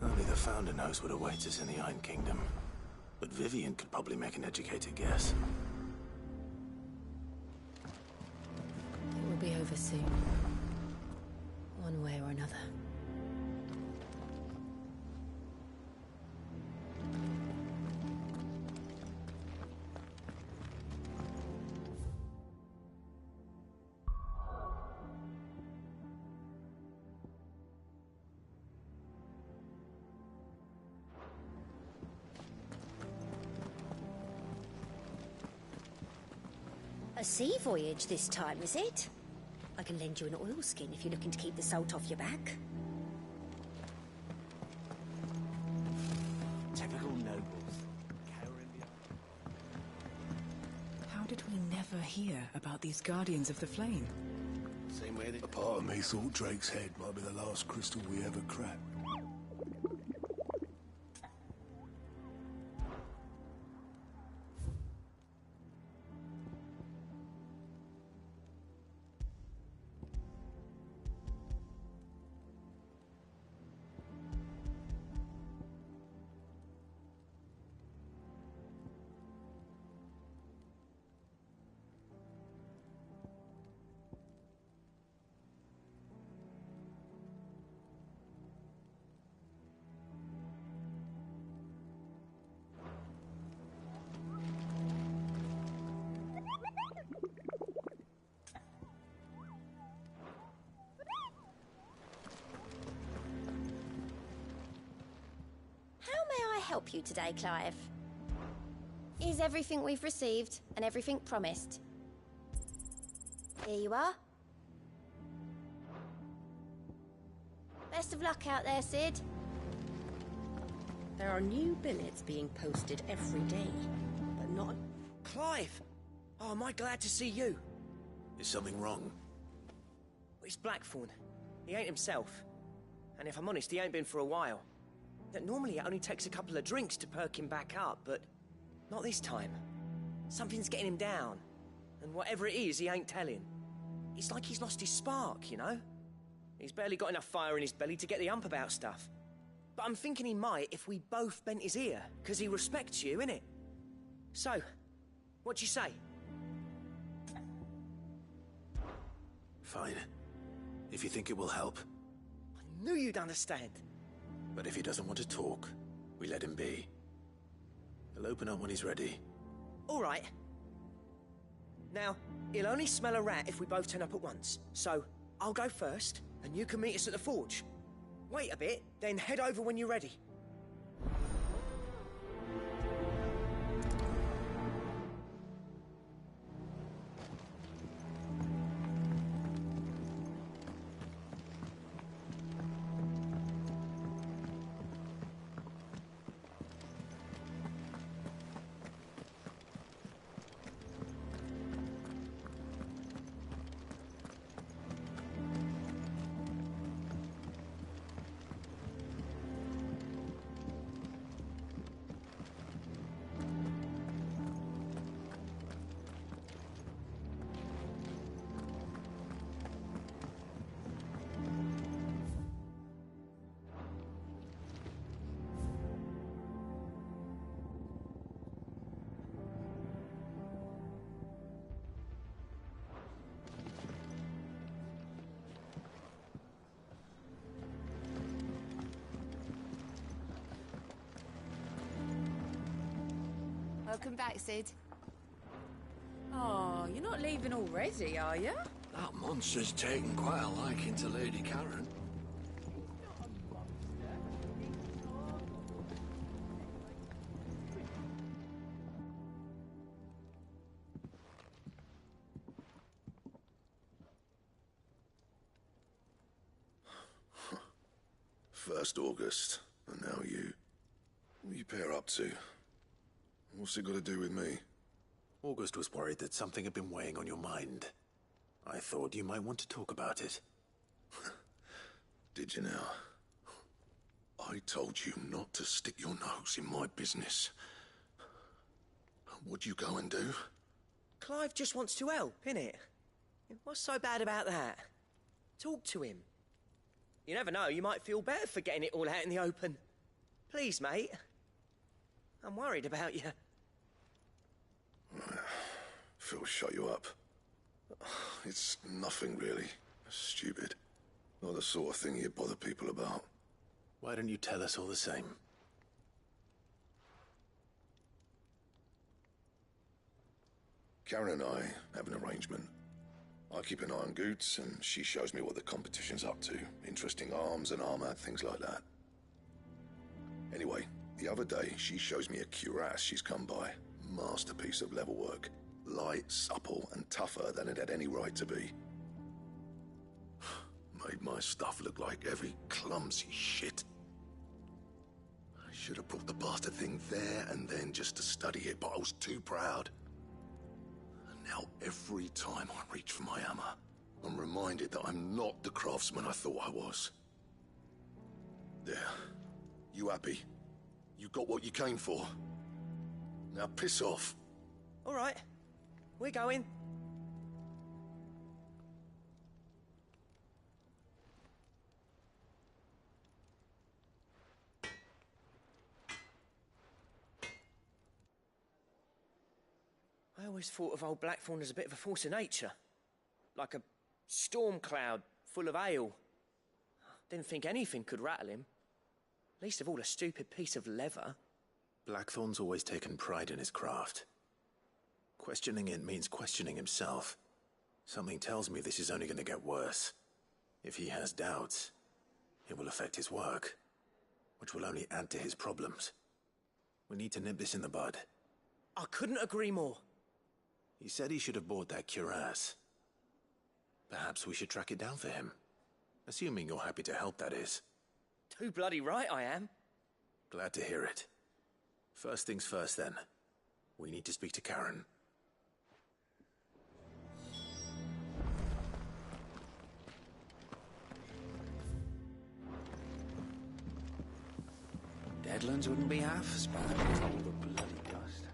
Only the Founder knows what awaits us in the Iron Kingdom. But Vivian could probably make an educated guess. It will be over soon. One way or another. A sea voyage this time, is it? I can lend you an oilskin if you're looking to keep the salt off your back. Typical nobles. How did we never hear about these Guardians of the Flame? Same way that... A part of me thought Drake's head might be the last crystal we ever cracked. Help you today, Clive? Is everything we've received and everything promised? Here you are. Best of luck out there, Sid. There are new billets being posted every day, but not... Clive! Oh, am I glad to see you? Is something wrong? It's Blackthorn. He ain't himself. And if I'm honest, he ain't been for a while. Normally it only takes a couple of drinks to perk him back up, but not this time. Something's getting him down. And whatever it is, he ain't telling. It's like he's lost his spark, you know? He's barely got enough fire in his belly to get the ump about stuff. But I'm thinking he might if we both bent his ear, because he respects you, innit? So, what do you say? Fine. If you think it will help. I knew you'd understand. But if he doesn't want to talk, we let him be. He'll open up when he's ready. All right. Now, he'll only smell a rat if we both turn up at once. So, I'll go first, and you can meet us at the forge. Wait a bit, then head over when you're ready. Welcome back, Sid. Oh, you're not leaving already, are you? That monster's taken quite a liking to Lady Karen. First August, and now you. What are you pair up to? What's it got to do with me? August was worried that something had been weighing on your mind. I thought you might want to talk about it. Did you now? I told you not to stick your nose in my business. What'd you go and do? Clive just wants to help, innit? What's so bad about that? Talk to him. You never know, you might feel better for getting it all out in the open. Please, mate. I'm worried about you. Phil shut you up. It's nothing, really. Stupid. Not the sort of thing you bother people about. Why don't you tell us all the same? Karen and I have an arrangement. I keep an eye on Goots, and she shows me what the competition's up to. Interesting arms and armor, things like that. Anyway, the other day, she shows me a cuirass she's come by. Masterpiece of level work. Light, supple, and tougher than it had any right to be. Made my stuff look like every clumsy shit. I should have brought the bastard thing there and then just to study it, but I was too proud. And now every time I reach for my hammer, I'm reminded that I'm not the craftsman I thought I was. There. You happy? You got what you came for. Now piss off. All right. We're going. I always thought of old Blackthorn as a bit of a force of nature. Like a storm cloud full of hail. Didn't think anything could rattle him. Least of all a stupid piece of leather. Blackthorn's always taken pride in his craft. Questioning it means questioning himself. Something tells me this is only going to get worse. If he has doubts, it will affect his work, which will only add to his problems. We need to nip this in the bud. I couldn't agree more. He said he should have bought that cuirass. Perhaps we should track it down for him. Assuming you're happy to help, that is. Too bloody right I am. Glad to hear it. First things first, then. We need to speak to Karen. Deadlands wouldn't be half as bad with all the bloody dust.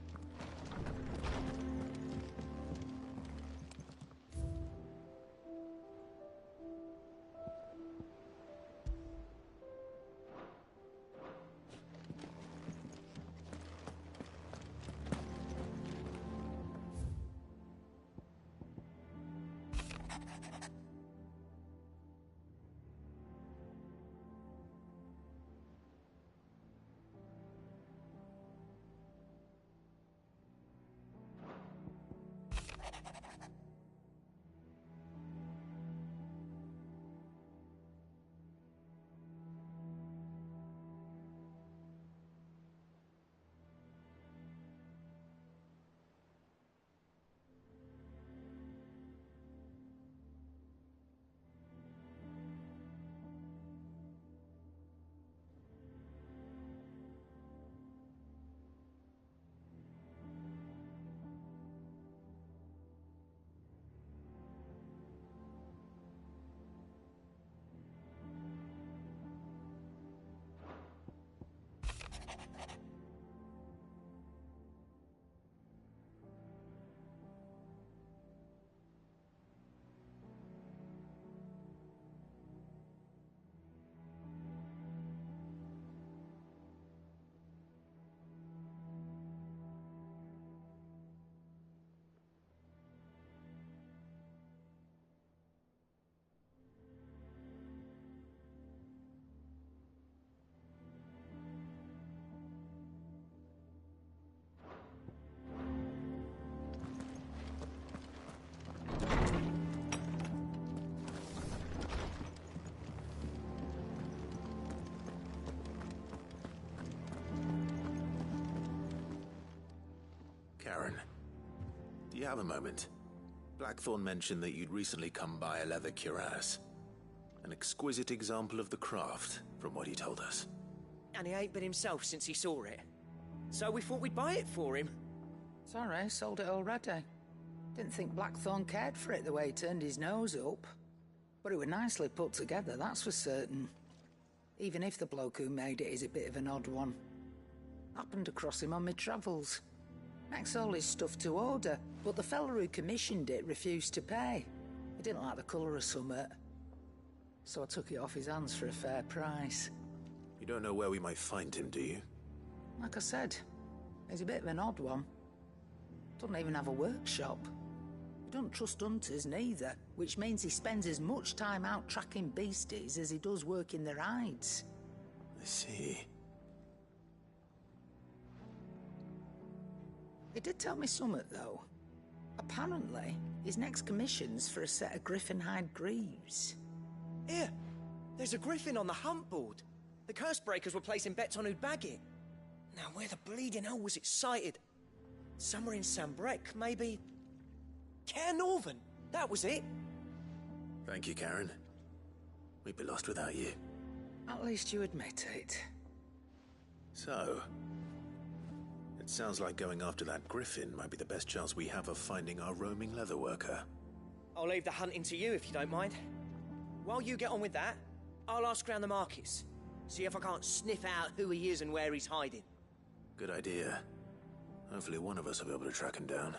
Karen, do you have a moment? Blackthorn mentioned that you'd recently come by a leather cuirass. An exquisite example of the craft, from what he told us. And he ain't been himself since he saw it. So we thought we'd buy it for him. Sorry, sold it already. Didn't think Blackthorn cared for it the way he turned his nose up. But it was nicely put together, that's for certain. Even if the bloke who made it is a bit of an odd one. Happened across him on my travels. Makes all his stuff to order, but the fella who commissioned it refused to pay. He didn't like the colour of summit. So I took it off his hands for a fair price. You don't know where we might find him, do you? Like I said, he's a bit of an odd one. Doesn't even have a workshop. He doesn't trust hunters neither, which means he spends as much time out tracking beasties as he does working their hides. I see. He did tell me something, though. Apparently, his next commission's for a set of griffin hide greaves. Here, there's a griffin on the hunt board. The curse breakers were placing bets on who'd bag it. Now, where the bleeding hell was it sighted? Somewhere in Sambrec, maybe? Care Northern, that was it. Thank you, Karen. We'd be lost without you. At least you admit it. So, it sounds like going after that griffin might be the best chance we have of finding our roaming leatherworker. I'll leave the hunting to you if you don't mind. While you get on with that, I'll ask around the markets. See if I can't sniff out who he is and where he's hiding. Good idea. Hopefully one of us will be able to track him down.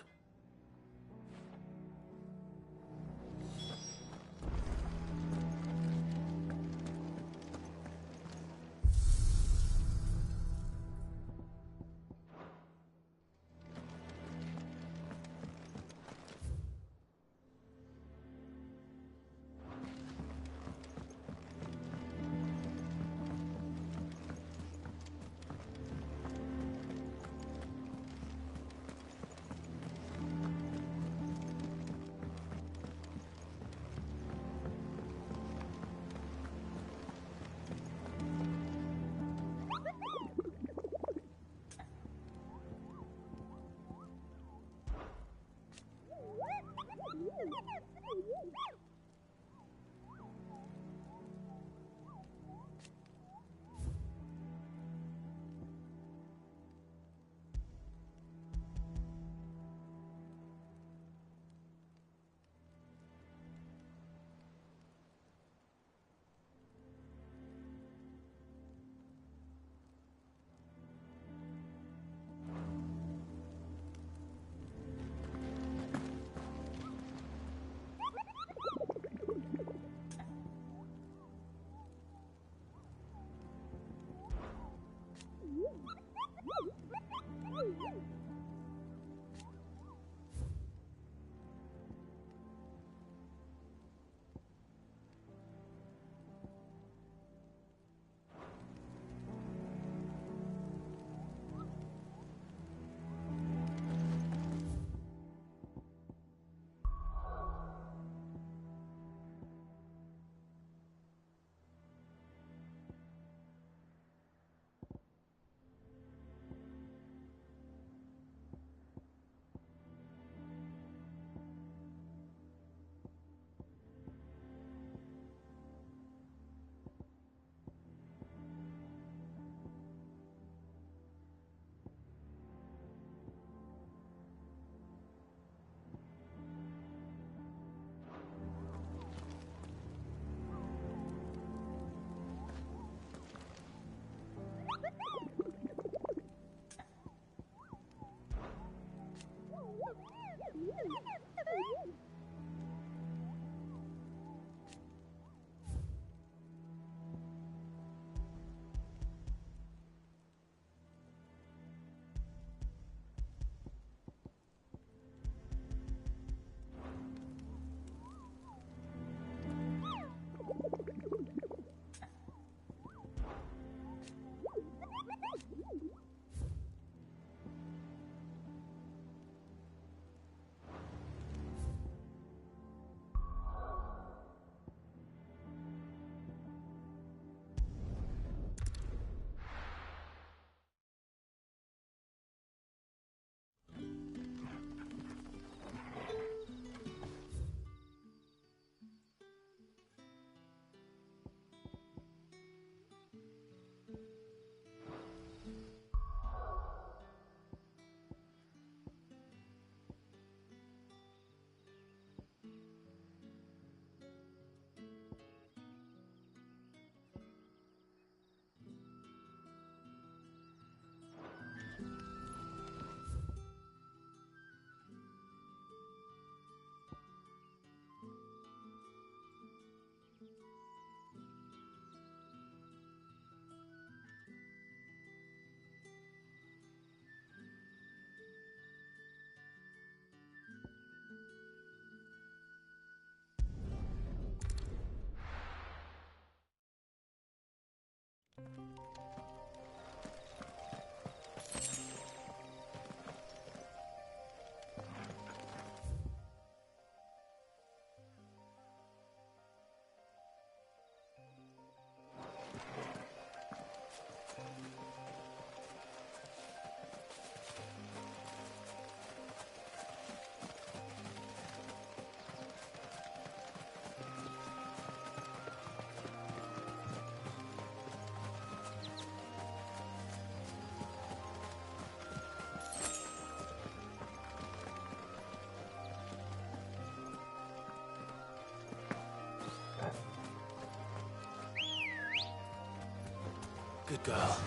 Good girl.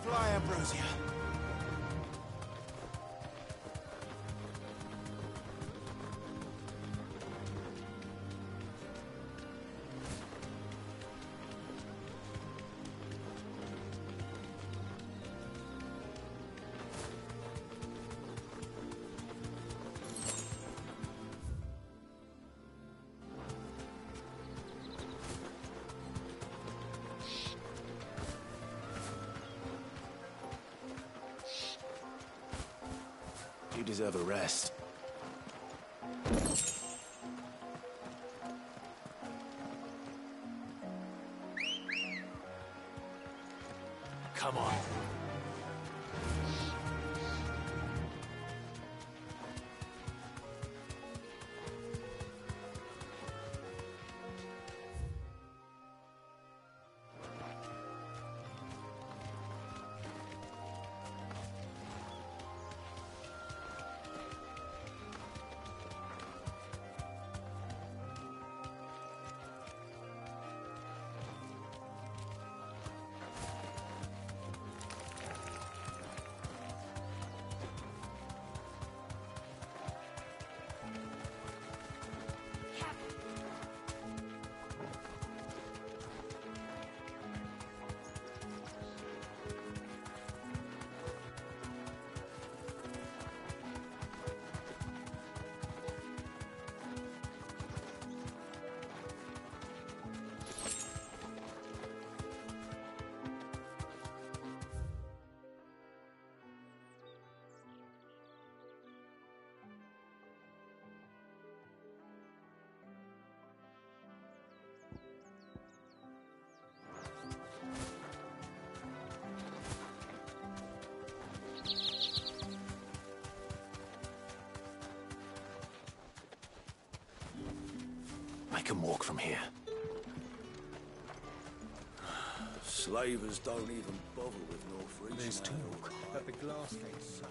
Fly, Ambrosia. You deserve a rest. Come on. I can walk from here. Slavers don't even bother with Northridge. There's talk that the glass gate's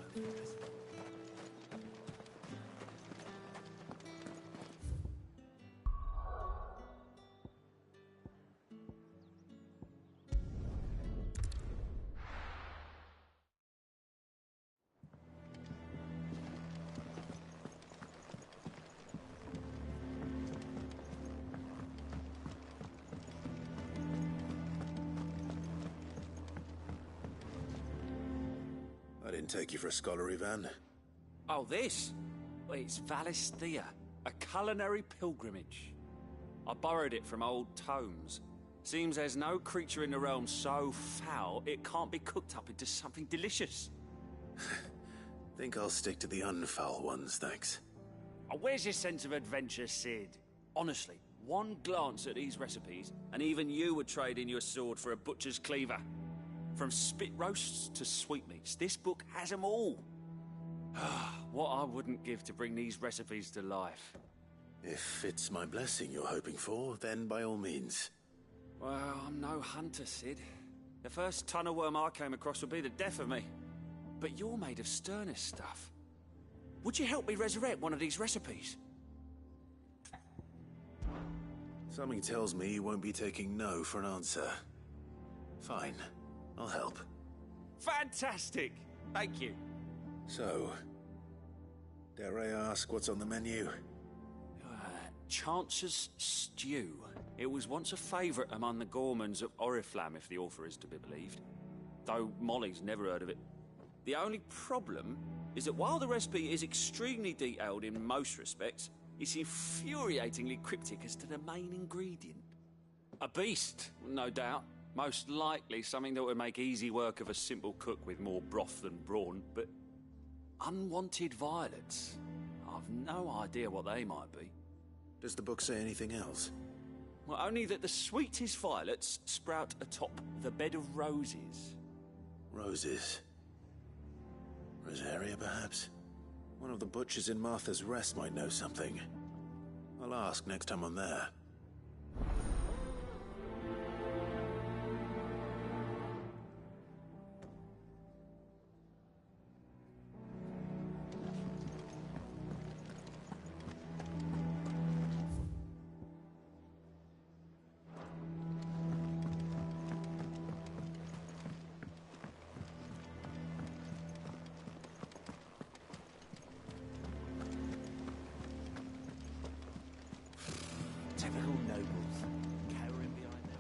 didn't take you for a scholarly van. Oh, this? Well, it's Valisthea, a culinary pilgrimage. I borrowed it from old tomes. Seems there's no creature in the realm so foul it can't be cooked up into something delicious. Think I'll stick to the unfoul ones, thanks. Oh, where's your sense of adventure, Sid? Honestly, one glance at these recipes, and even you would trade in your sword for a butcher's cleaver. From spit roasts to sweetmeats, this book has them all. What I wouldn't give to bring these recipes to life. If it's my blessing you're hoping for, then by all means. Well, I'm no hunter, Sid. The first ton of worm I came across would be the death of me. But you're made of sterner stuff. Would you help me resurrect one of these recipes? Something tells me you won't be taking no for an answer. Fine, I'll help. Fantastic! Thank you. So, dare I ask what's on the menu? Chance's Stew. It was once a favourite among the gourmands of Oriflamme, if the author is to be believed. Though Molly's never heard of it. The only problem is that while the recipe is extremely detailed in most respects, it's infuriatingly cryptic as to the main ingredient. A beast, no doubt. Most likely something that would make easy work of a simple cook with more broth than brawn, but unwanted violets. I've no idea what they might be. Does the book say anything else? Well, only that the sweetest violets sprout atop the bed of roses. Roses. Rosaria, perhaps? One of the butchers in Martha's Rest might know something. I'll ask next time I'm there. Typical nobles, cowering behind them.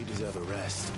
You deserve a rest.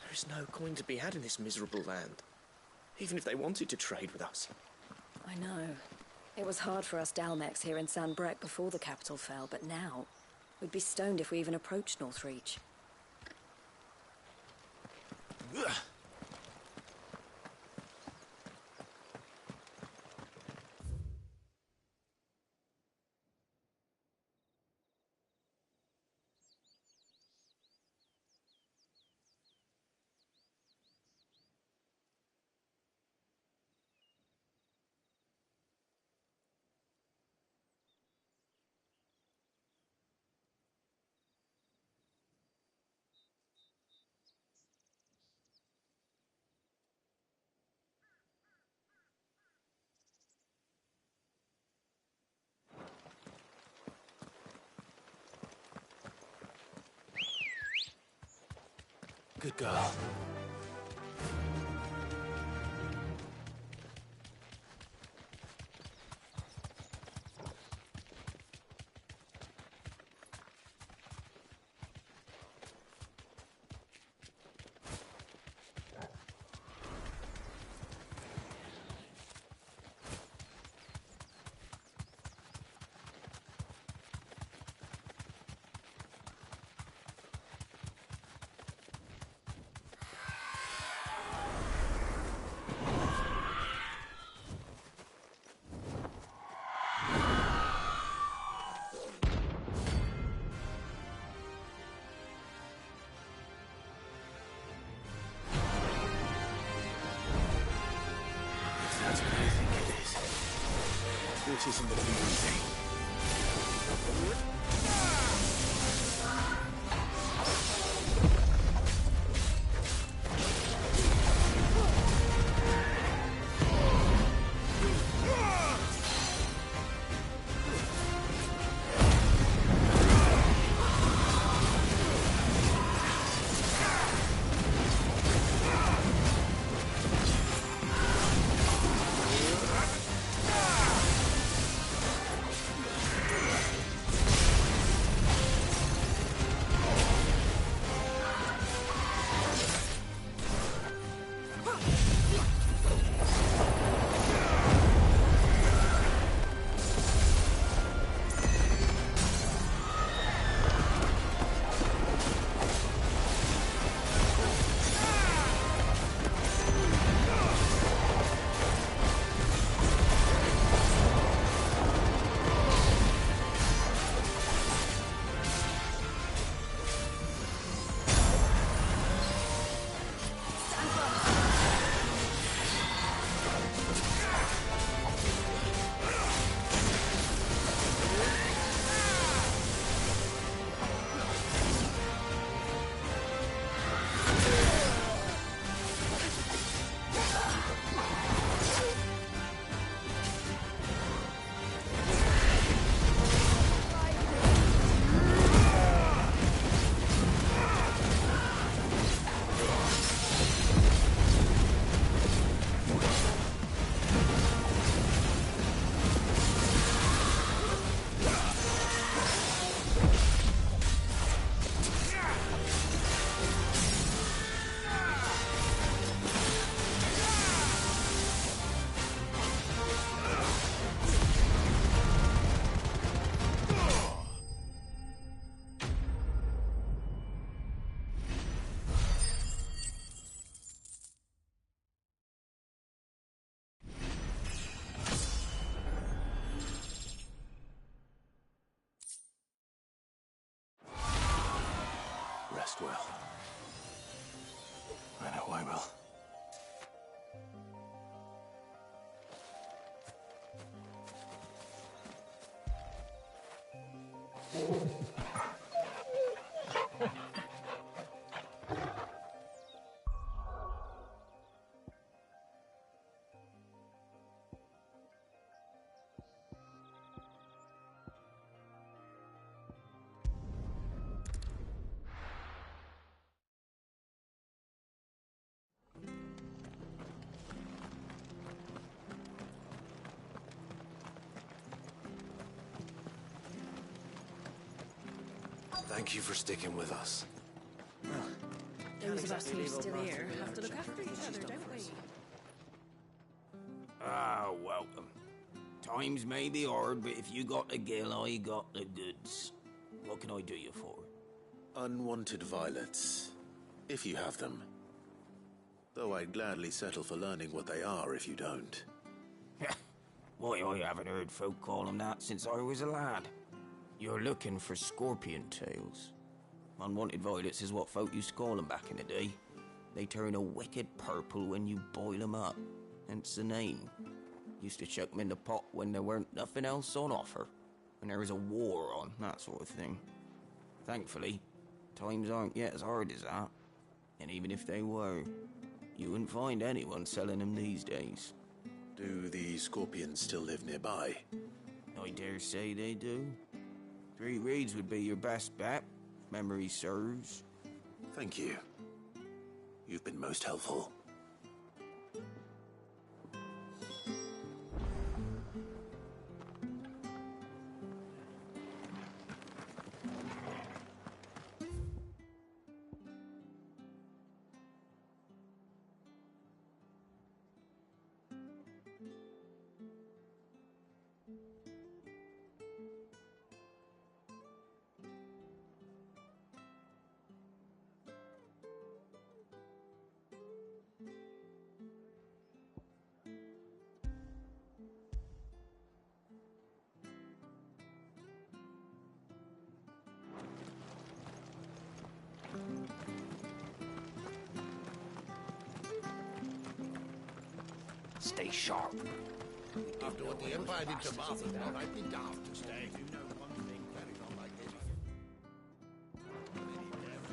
There is no coin to be had in this miserable land, even if they wanted to trade with us. I know. It was hard for us Dalmex here in San Brec before the capital fell, but now we'd be stoned if we even approached Northreach. Good girl. That's what I think it is. This isn't the easy. rest well. I know I will. Thank you for sticking with us. Those of us who are still here have to look after each other, don't we? Ah, welcome. Times may be hard, but if you got the gill, I got the goods. What can I do you for? Unwanted violets, if you have them. Though I'd gladly settle for learning what they are if you don't. Why, I haven't heard folk call them that since I was a lad. You're looking for scorpion tails. Unwanted violets is what folk used to call them back in the day. They turn a wicked purple when you boil them up, hence the name. Used to chuck them in the pot when there weren't nothing else on offer, when there was a war on, that sort of thing. Thankfully, times aren't yet as hard as that, and even if they were, you wouldn't find anyone selling them these days. Do the scorpions still live nearby? I dare say they do. 3 Reeds would be your best bet, if memory serves. Thank you. You've been most helpful. Stay sharp. After what the Empire did to Martha, I'd be daft to stay. You know one thing carried on like this.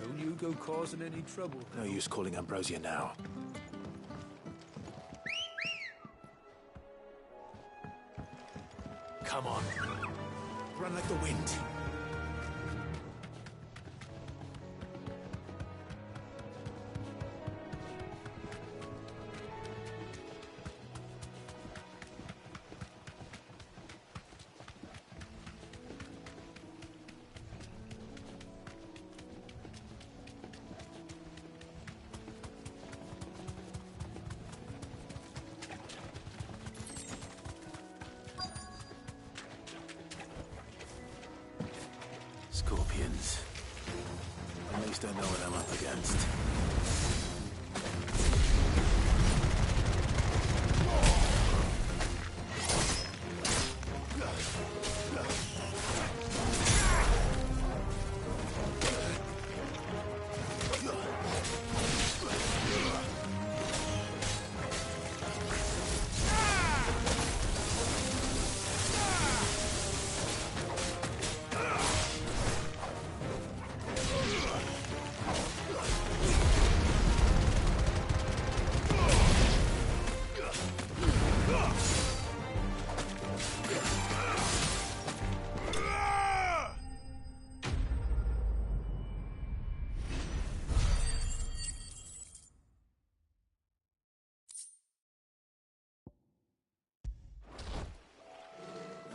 Don't you go causing any trouble. No use calling Ambrosia now. Come on. Run like the wind. Scorpions. At least I know what I'm up against.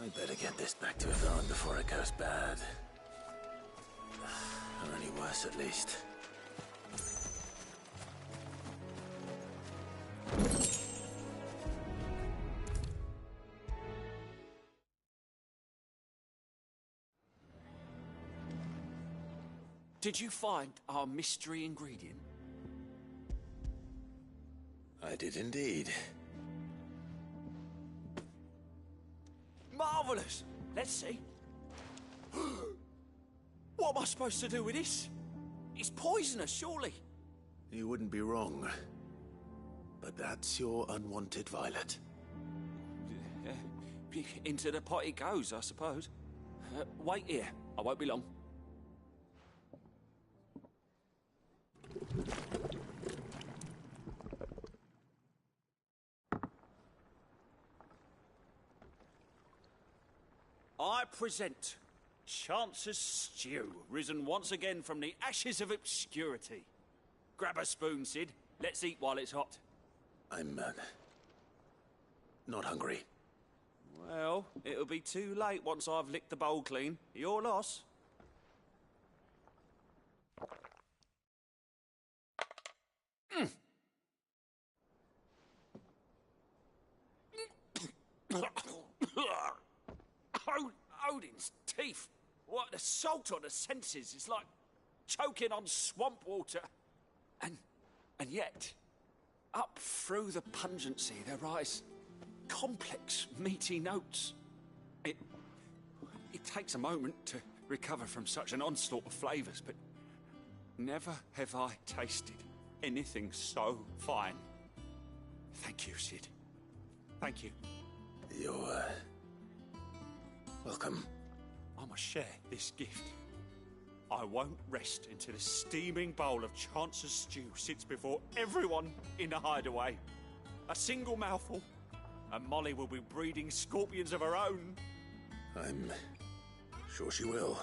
I better get this back to Yvonne before it goes bad. Or any worse, at least. Did you find our mystery ingredient? I did indeed. Marvellous! Let's see. What am I supposed to do with this? It's poisonous, surely. You wouldn't be wrong. But that's your unwanted violet. Into the pot it goes, I suppose. Wait here. I won't be long. I present Chance's Stew, risen once again from the ashes of obscurity. Grab a spoon, Sid. Let's eat while it's hot. I'm, not hungry. Well, it'll be too late once I've licked the bowl clean. Your loss. Odin's teeth. What, the salt on the senses? It's like choking on swamp water. And yet, up through the pungency, there rise complex, meaty notes. It takes a moment to recover from such an onslaught of flavours, but never have I tasted anything so fine. Thank you, Sid. Thank you. You're, welcome. I must share this gift. I won't rest until a steaming bowl of Chance's Stew sits before everyone in the hideaway. A single mouthful, and Molly will be breeding scorpions of her own. I'm sure she will.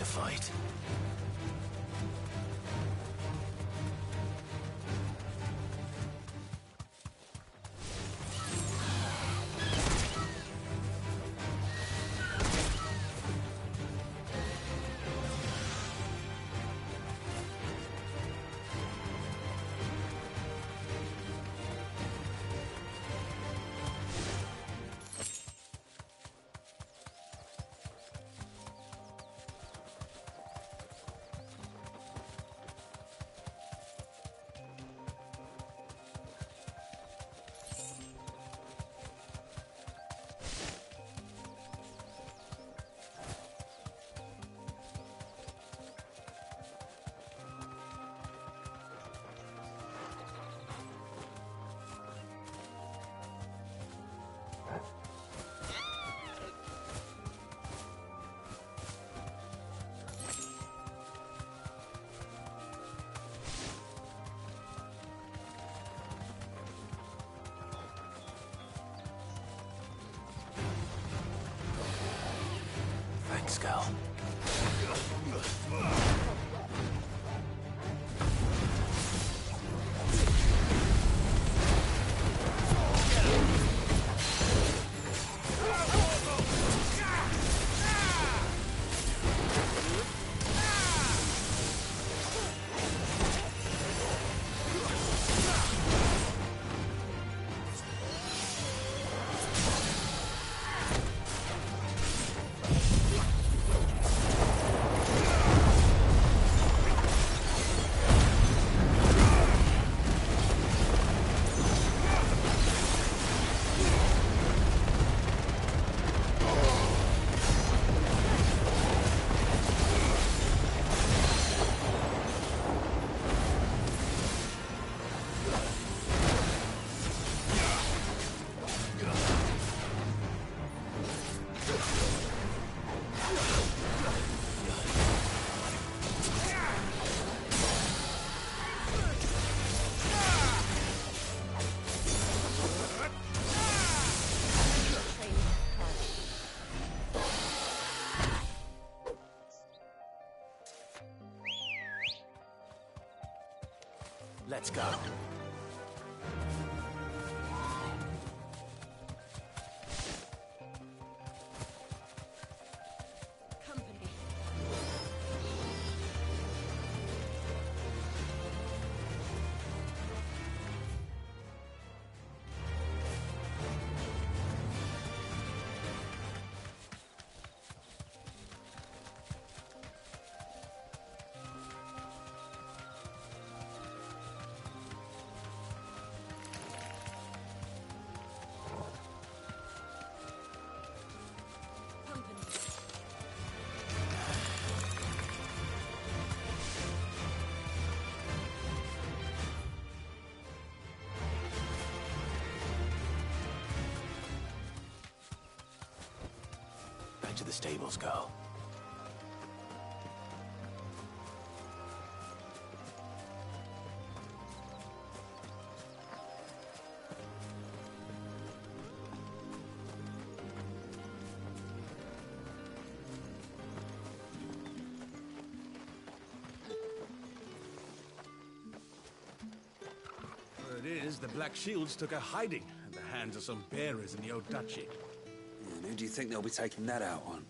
to fight. Thanks, girl. Let's go. Back to the stables, girl. Word is, the Black Shields took a hiding at the hands of some bearers in the old duchy. And who do you think they'll be taking that out on?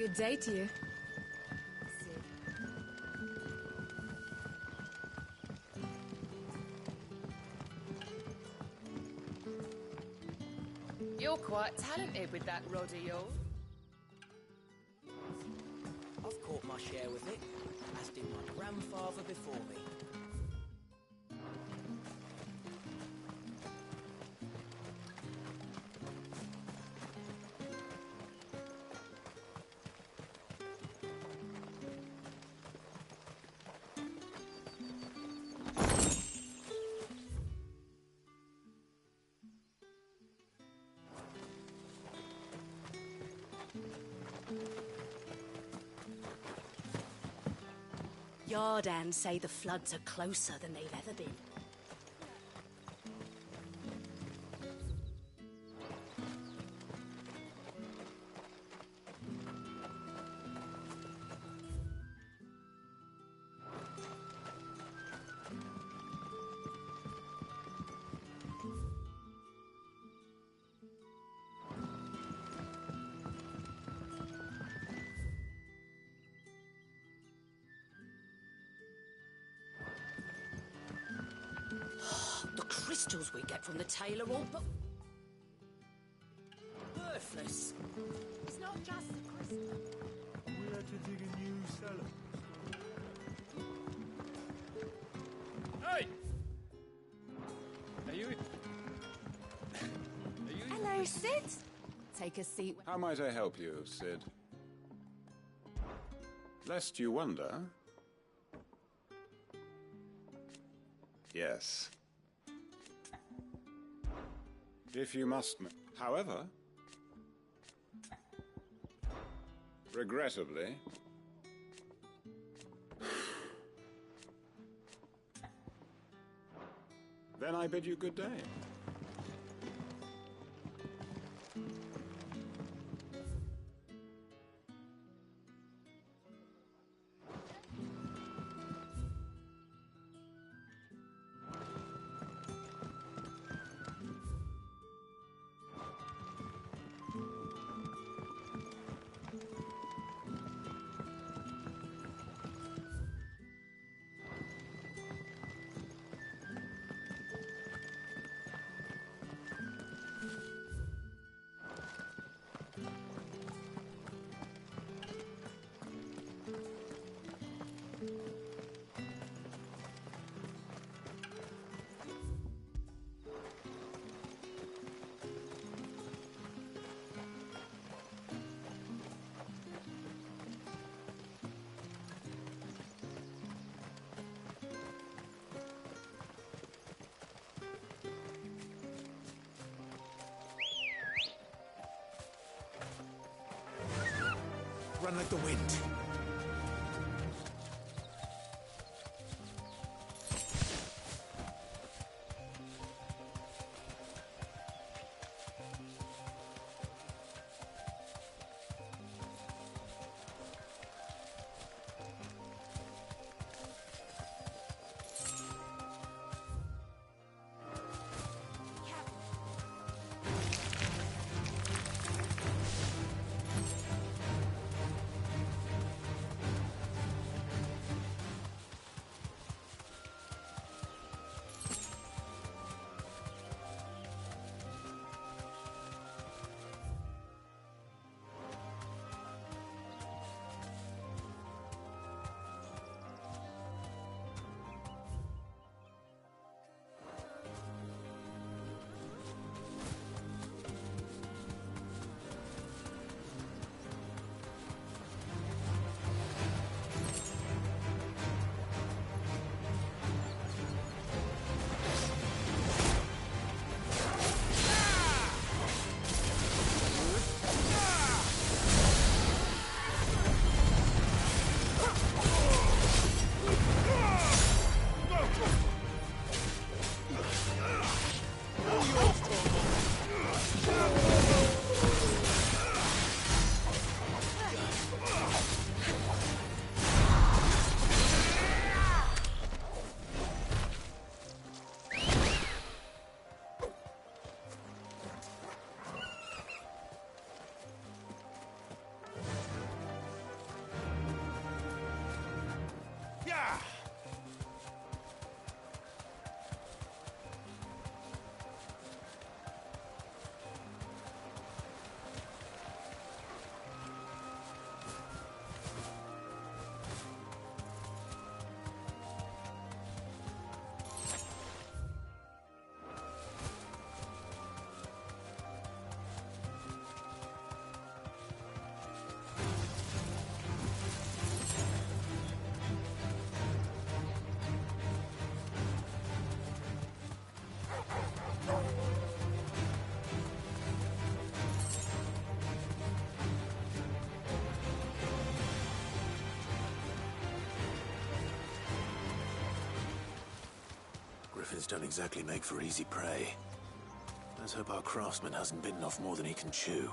Good day to you. You're quite talented with that rod of yours. I've caught my share with it, as did my grandfather before me. Yardan say the floods are closer than they've ever been. The crystals we get from the tailor all but worthless. It's not just the crystal. We had to dig a new cellar. Hey! Are you... Hello, Sid. Take a seat. How might I help you, Sid? Lest you wonder... Yes. If you must... However... Regrettably... Then I bid you good day. Run like the wind. Dragons don't exactly make for easy prey. Let's hope our craftsman hasn't bitten off more than he can chew.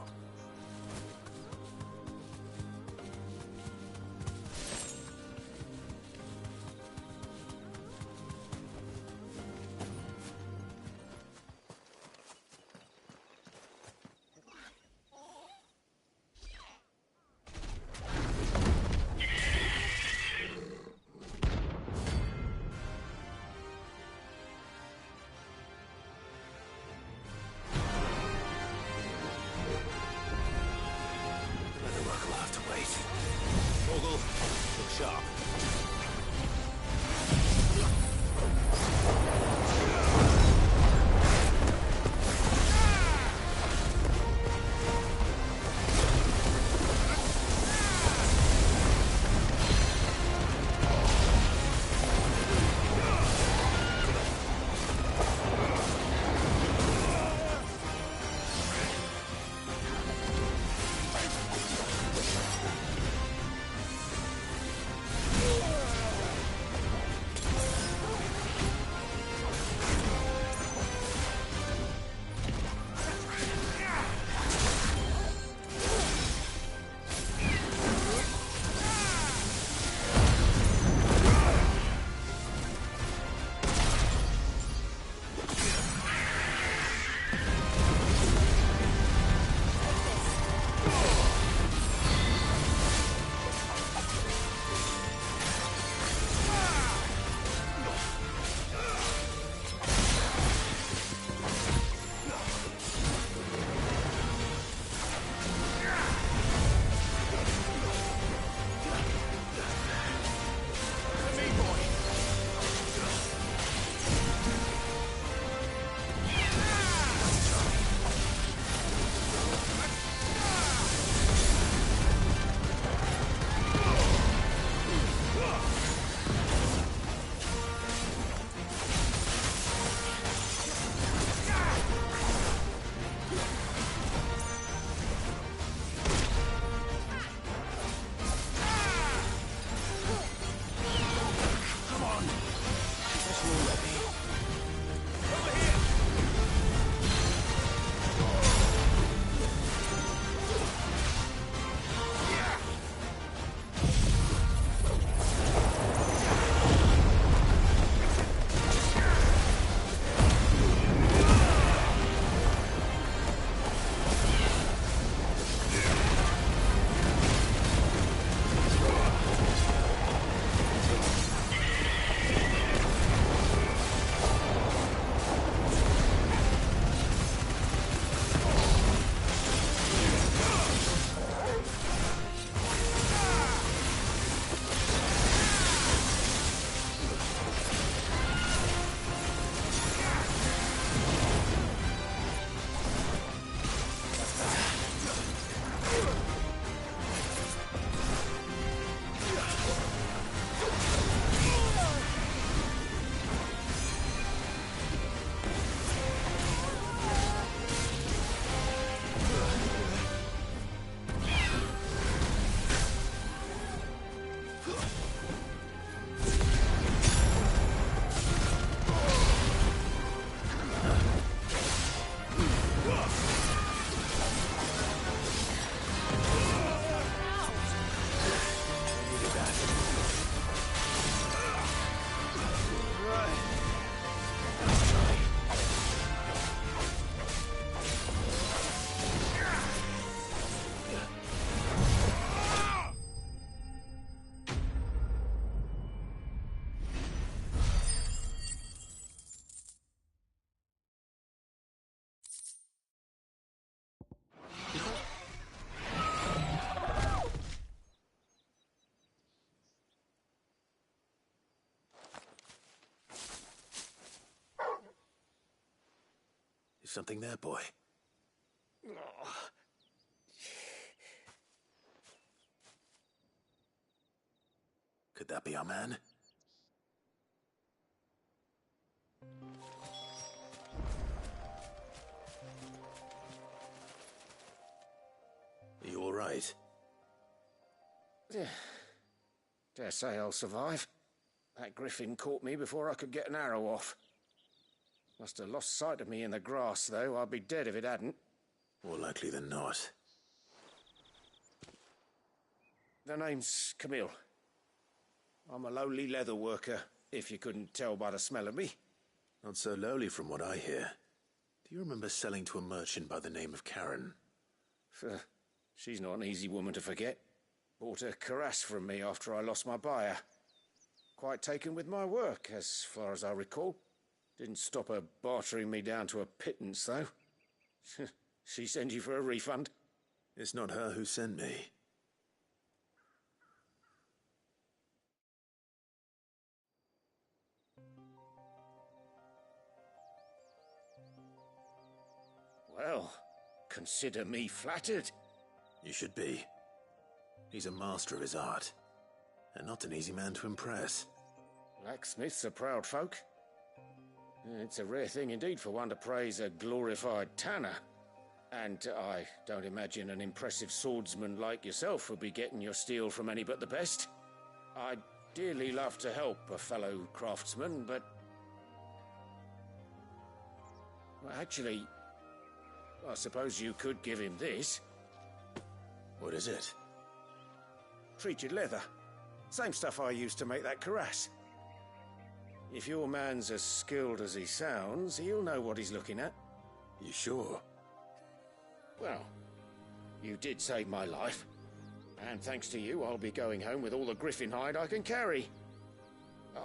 Is something there, boy? Could that be our man? Are you all right? Dare say I'll survive. That griffin caught me before I could get an arrow off. Must have lost sight of me in the grass, though. I'd be dead if it hadn't. More likely than not. The name's Camille. I'm a lowly leather worker, if you couldn't tell by the smell of me. Not so lowly from what I hear. Do you remember selling to a merchant by the name of Karen? She's not an easy woman to forget. Bought a cuirass from me after I lost my buyer. Quite taken with my work, as far as I recall. Didn't stop her bartering me down to a pittance, though. She sent you for a refund? It's not her who sent me. Well, consider me flattered. You should be. He's a master of his art, and not an easy man to impress. Blacksmiths are proud folk. It's a rare thing indeed for one to praise a glorified tanner. And I don't imagine an impressive swordsman like yourself would be getting your steel from any but the best. I'd dearly love to help a fellow craftsman, but... Well, actually, I suppose you could give him this. What is it? Treated leather. Same stuff I used to make that cuirass. If your man's as skilled as he sounds, he'll know what he's looking at. You sure? Well, you did save my life. And thanks to you, I'll be going home with all the griffin hide I can carry.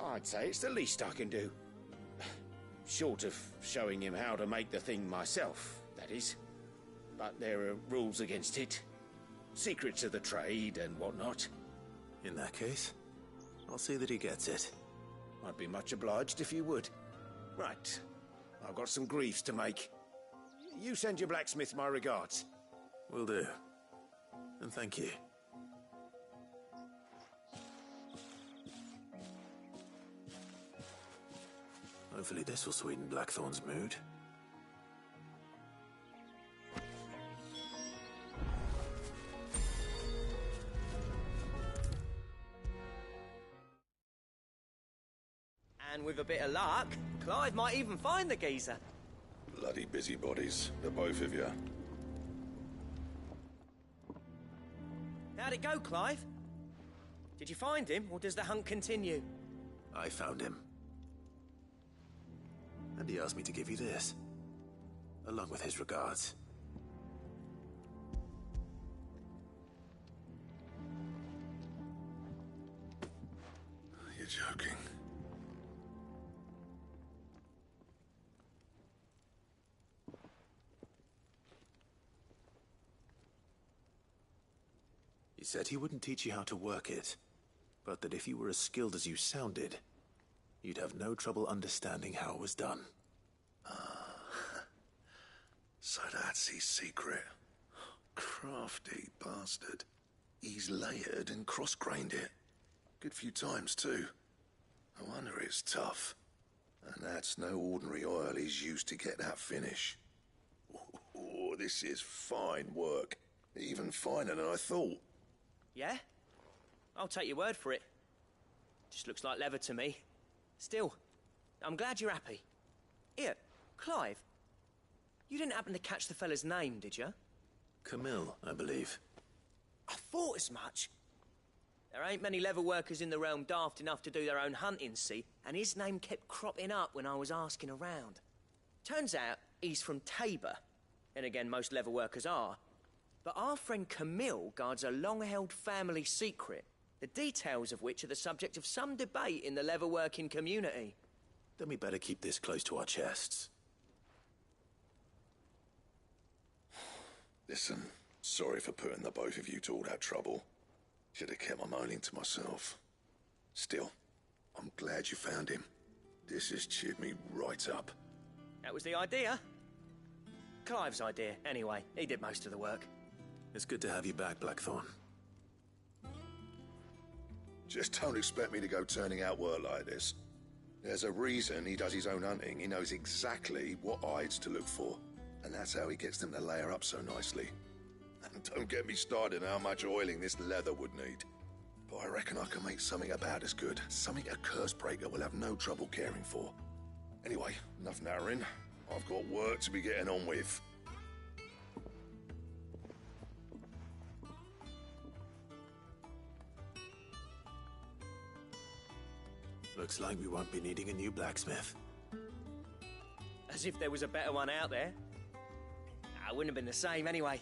I'd say it's the least I can do. Short of showing him how to make the thing myself, that is. But there are rules against it. Secrets of the trade and whatnot. In that case, I'll see that he gets it. I'd be much obliged if you would. Right. I've got some greaves to make. You send your blacksmith my regards. Will do. And thank you. Hopefully this will sweeten Blackthorn's mood. And with a bit of luck, Clive might even find the geezer. Bloody busybodies, the both of you. How'd it go, Clive? Did you find him, or does the hunt continue? I found him. And he asked me to give you this, along with his regards. You're joking. He said he wouldn't teach you how to work it, but that if you were as skilled as you sounded, you'd have no trouble understanding how it was done. So that's his secret. Crafty bastard. He's layered and cross-grained it. Good few times, too. No wonder it's tough. And that's no ordinary oil he's used to get that finish. Oh, this is fine work. Even finer than I thought. Yeah? I'll take your word for it. Just looks like leather to me. Still, I'm glad you're happy. Here, Clive. You didn't happen to catch the fella's name, did you? Camille, I believe. I thought as much. There ain't many leather workers in the realm daft enough to do their own hunting, see? And his name kept cropping up when I was asking around. Turns out he's from Tabor. And again, most leather workers are. But our friend Camille guards a long-held family secret, the details of which are the subject of some debate in the leather-working community. Then we better keep this close to our chests. Listen, sorry for putting the both of you to all that trouble. Should have kept my moaning to myself. Still, I'm glad you found him. This has cheered me right up. That was the idea. Clive's idea, anyway. He did most of the work. It's good to have you back, Blackthorn. Just don't expect me to go turning out work like this. There's a reason he does his own hunting. He knows exactly what hides to look for. And that's how he gets them to layer up so nicely. And don't get me started on how much oiling this leather would need. But I reckon I can make something about as good. Something a curse breaker will have no trouble caring for. Anyway, enough narrowing. I've got work to be getting on with. Looks like we won't be needing a new blacksmith. As if there was a better one out there. I wouldn't have been the same anyway.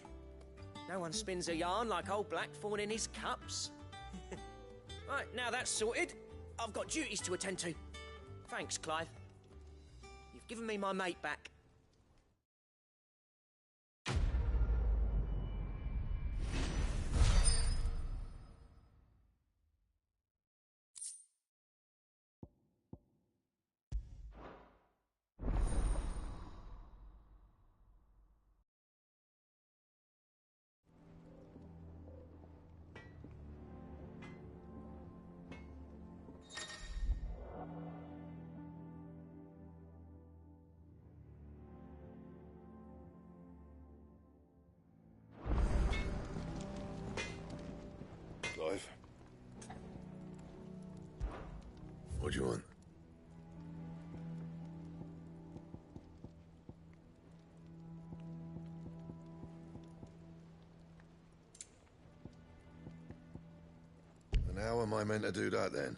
No one spins a yarn like old Blackthorn in his cups. Right, now that's sorted, I've got duties to attend to. Thanks, Clive. You've given me my mate back. Clive? What do you want? And how am I meant to do that then?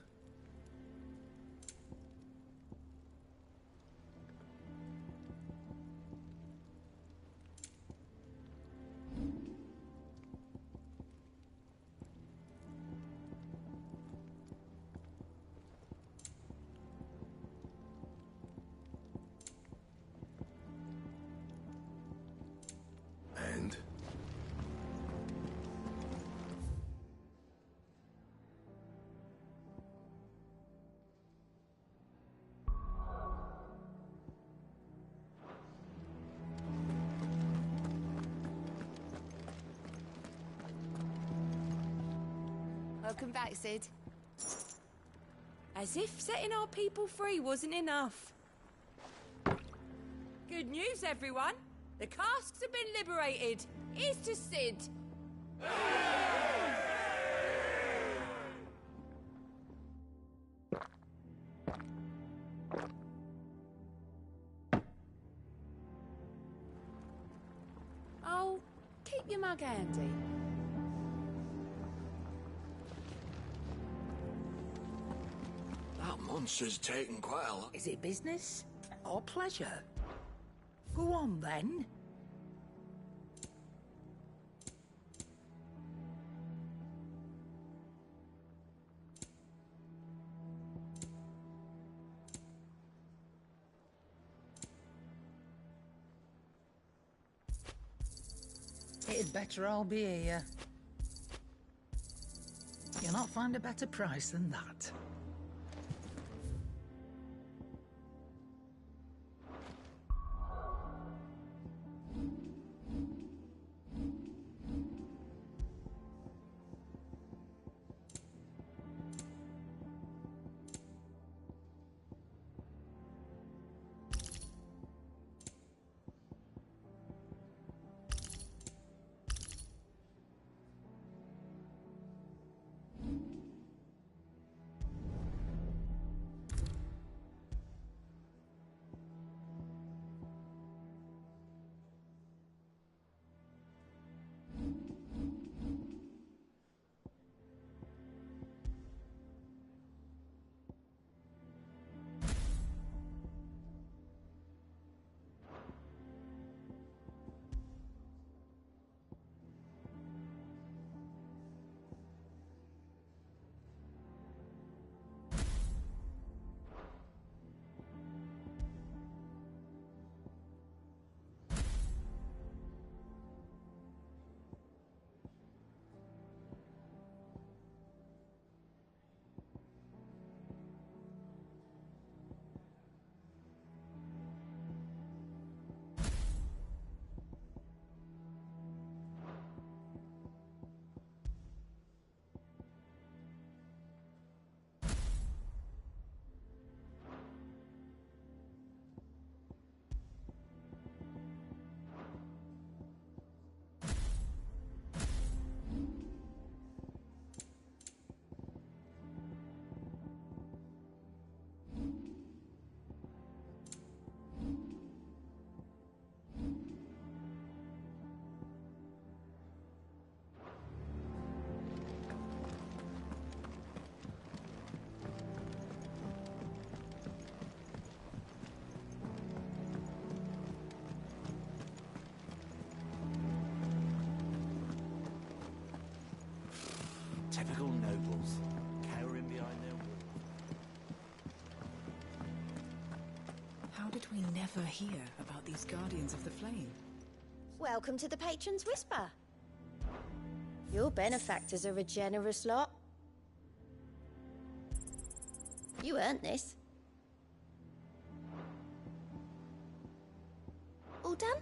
And? Welcome back, Sid. As if setting our people free wasn't enough. Good news, everyone. The casks have been liberated. Here's to Sid. Oh, keep your mug handy. That monster's taken quite a lot. Is it business or pleasure? Go on, then. It'd better all be here. You'll not find a better price than that. Typical nobles, cowering behind their wall. How did we never hear about these Guardians of the Flame? Welcome to the Patron's Whisper. Your benefactors are a generous lot. You earned this. All done?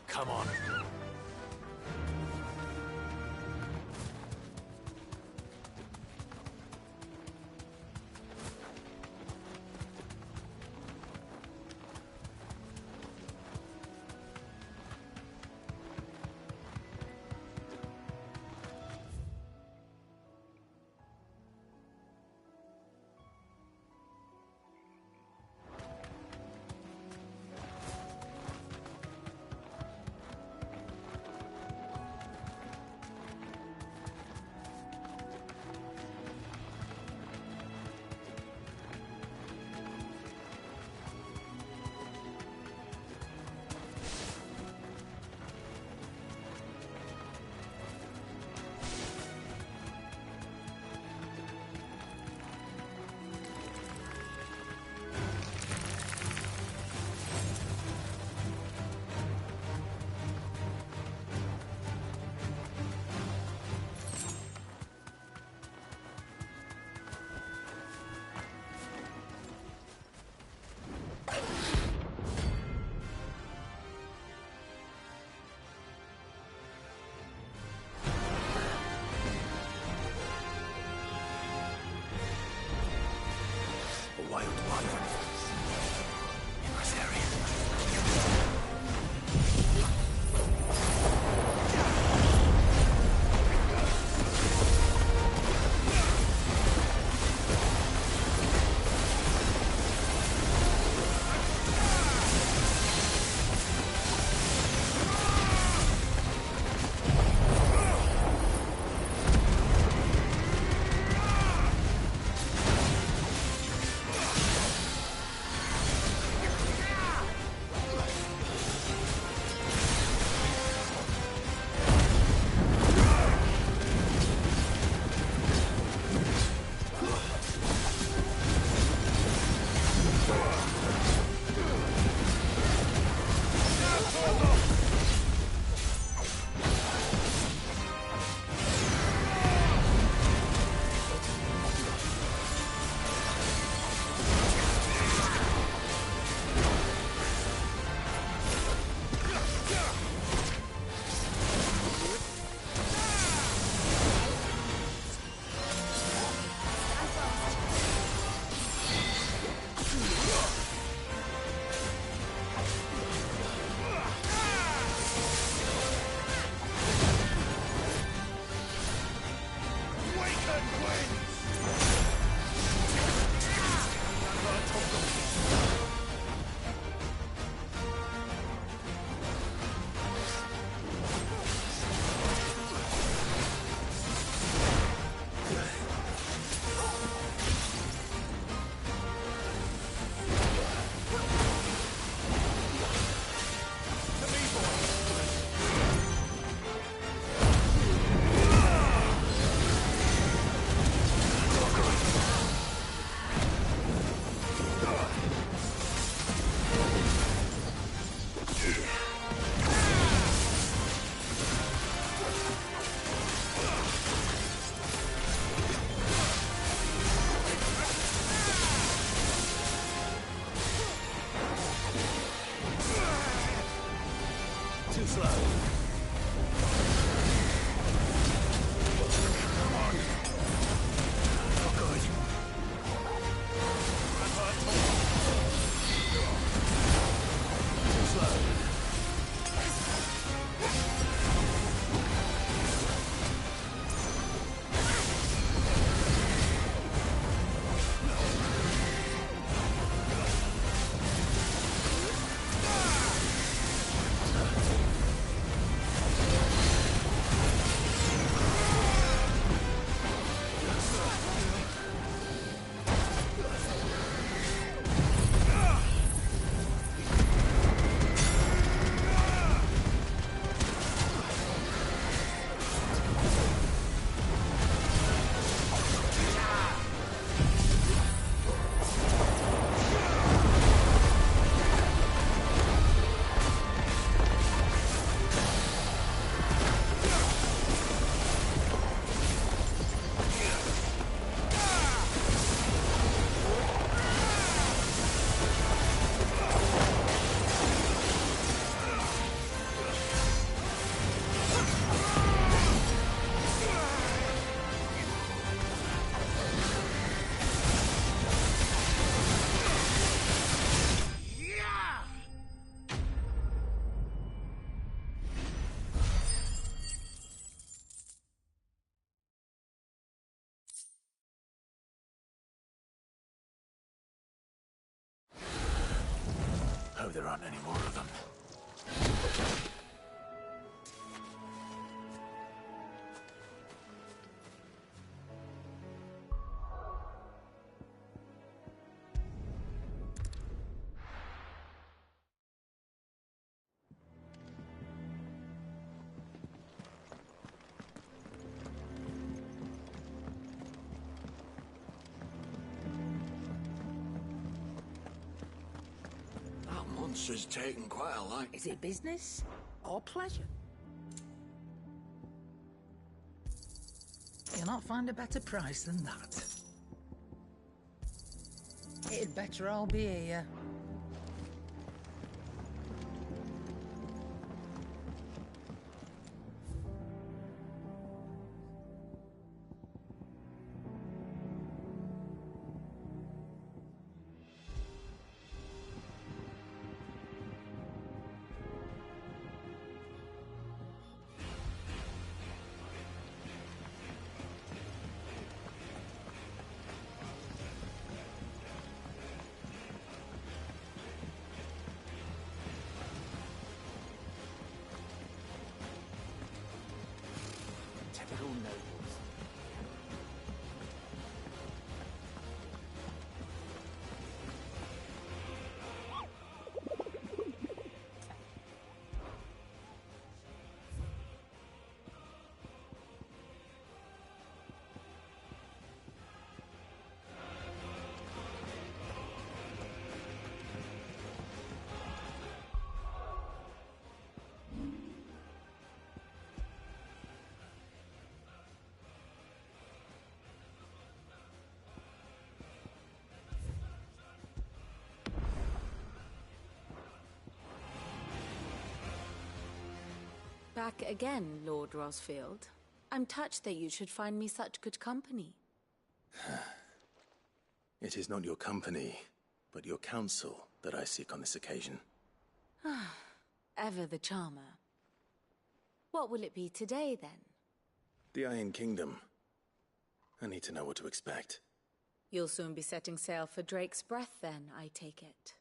Come on. Wild wyvern. In this area. Hope there aren't any more of them. That monster's taken quite a light. Is it business or pleasure? You'll not find a better price than that. It'd better all be here. Typical nobles. Back again, Lord Rosfield. I'm touched that you should find me such good company. It is not your company, but your counsel that I seek on this occasion. Ever the charmer. What will it be today, then? The Iron Kingdom. I need to know what to expect. You'll soon be setting sail for Drake's Breath, then, I take it.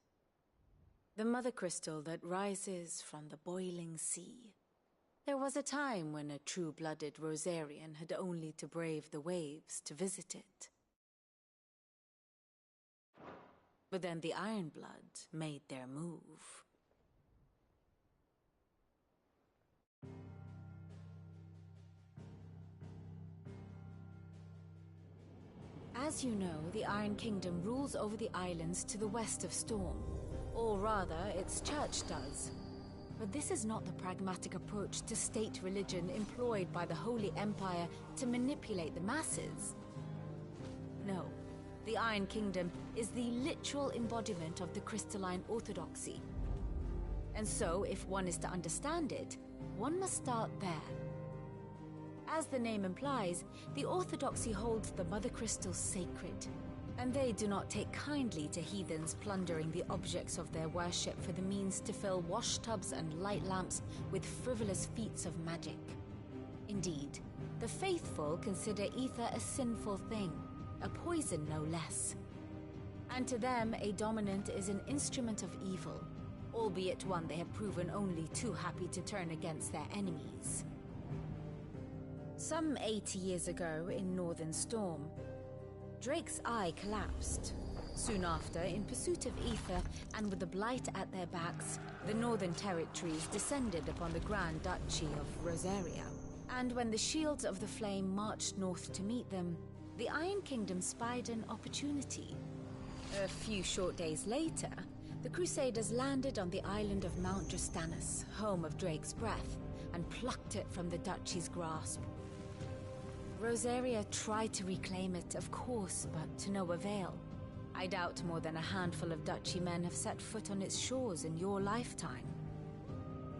The mother crystal that rises from the boiling sea. There was a time when a true-blooded Rosarian had only to brave the waves to visit it. But then the Ironblood made their move. As you know, the Iron Kingdom rules over the islands to the west of Storm. Or rather, its church does. But this is not the pragmatic approach to state religion employed by the Holy Empire to manipulate the masses. No, the Iron Kingdom is the literal embodiment of the crystalline orthodoxy. And so, if one is to understand it, one must start there. As the name implies, the Orthodoxy holds the Mother Crystals sacred, and they do not take kindly to heathens plundering the objects of their worship for the means to fill washtubs and light lamps with frivolous feats of magic. Indeed, the faithful consider ether a sinful thing, a poison no less. And to them, a dominant is an instrument of evil, albeit one they have proven only too happy to turn against their enemies. Some 80 years ago, in Northern Storm, Drake's eye collapsed. Soon after, in pursuit of ether and with the Blight at their backs, the Northern Territories descended upon the Grand Duchy of Rosaria. And when the Shields of the Flame marched north to meet them, the Iron Kingdom spied an opportunity. A few short days later, the Crusaders landed on the island of Mount Justanus, home of Drake's breath, and plucked it from the Duchy's grasp. Rosaria tried to reclaim it, of course, but to no avail. I doubt more than a handful of Duchy men have set foot on its shores in your lifetime.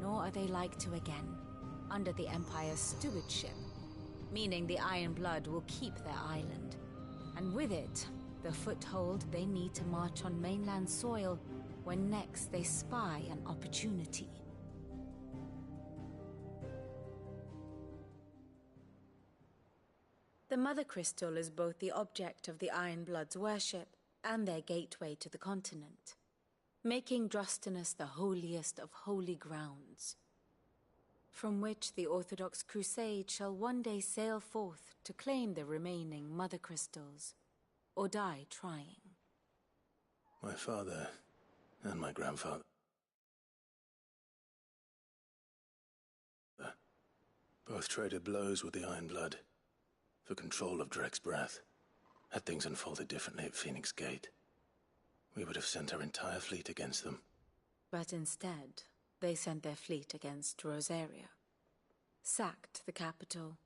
Nor are they like to again, under the Empire's stewardship, meaning the Iron Blood will keep their island, and with it, the foothold they need to march on mainland soil when next they spy an opportunity. The Mother Crystal is both the object of the Iron Blood's worship and their gateway to the continent, making Drostanus the holiest of holy grounds, from which the Orthodox Crusade shall one day sail forth to claim the remaining Mother Crystals, or die trying. My father and my grandfather both traded blows with the Iron Blood for control of Drake's breath. Had things unfolded differently at Phoenix Gate, we would have sent our entire fleet against them. But instead, they sent their fleet against Rosaria, sacked the capital,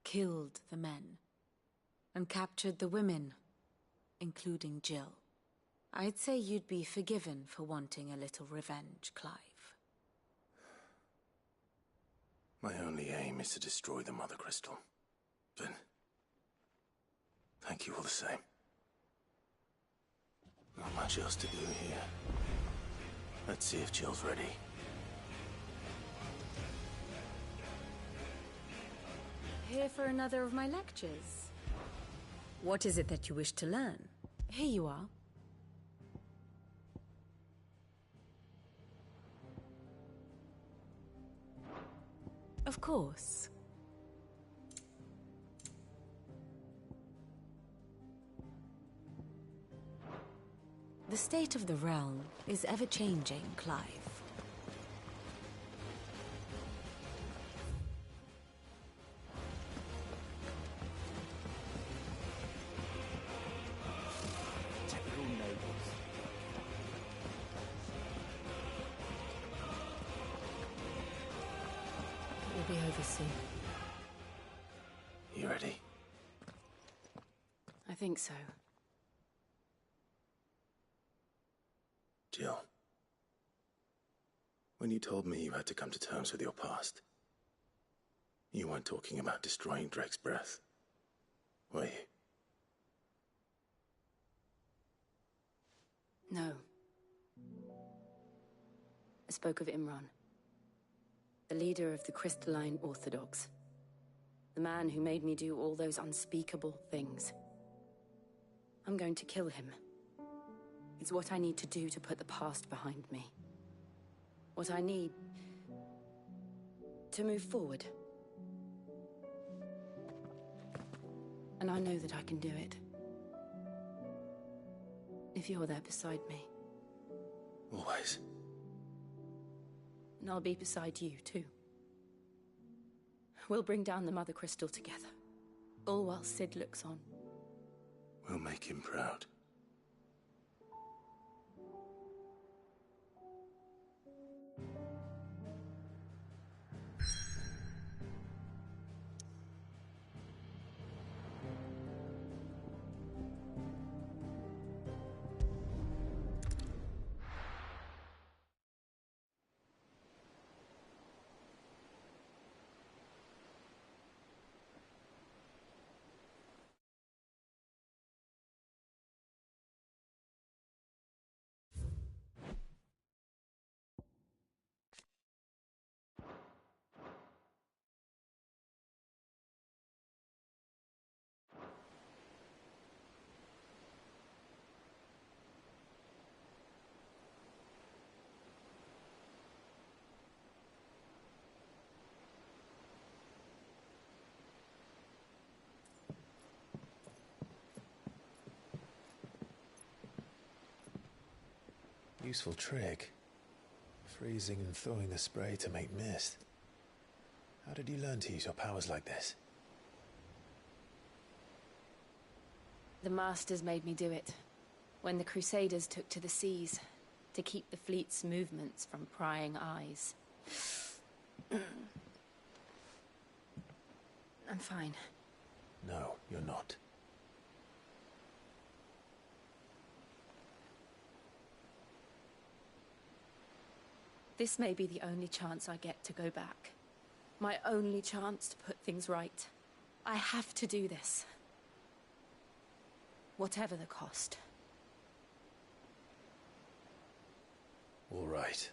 killed the men, and captured the women, including Jill. I'd say you'd be forgiven for wanting a little revenge, Clive. My only aim is to destroy the Mother Crystal. But thank you all the same. Not much else to do here. Let's see if Jill's ready. Here for another of my lectures. What is it that you wish to learn? Here you are. Of course. The state of the realm is ever-changing, Clive. Typical nobles. We'll be over soon. You ready? I think so. Jill, when you told me you had to come to terms with your past, you weren't talking about destroying Drake's breath, were you? No. I spoke of Imran, the leader of the Crystalline Orthodox, the man who made me do all those unspeakable things. I'm going to kill him. It's what I need to do to put the past behind me. What I need to move forward. And I know that I can do it. If you're there beside me. Always. And I'll be beside you, too. We'll bring down the Mother Crystal together. All while Sid looks on. We'll make him proud. Useful trick. Freezing and thawing the spray to make mist. How did you learn to use your powers like this? The Masters made me do it. When the Crusaders took to the seas, to keep the fleet's movements from prying eyes. I'm fine. No, you're not. This may be the only chance I get to go back. My only chance to put things right. I have to do this. Whatever the cost. All right.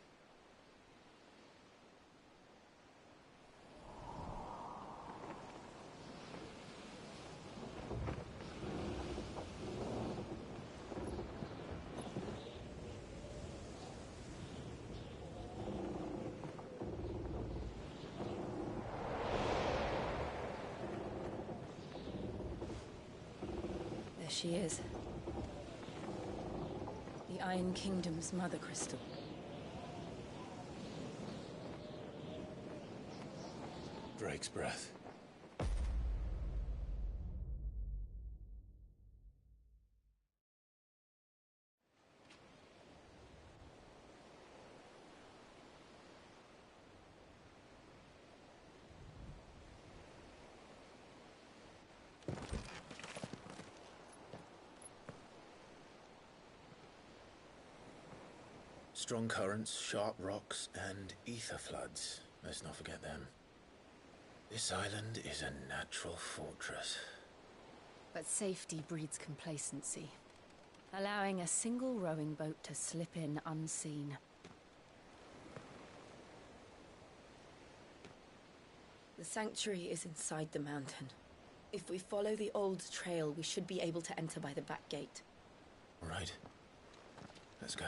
There she is. The Iron Kingdom's mother crystal. Drake's breath. Strong currents, sharp rocks, and ether floods. Let's not forget them. This island is a natural fortress. But safety breeds complacency, allowing a single rowing boat to slip in unseen. The sanctuary is inside the mountain. If we follow the old trail, we should be able to enter by the back gate. All right. Let's go.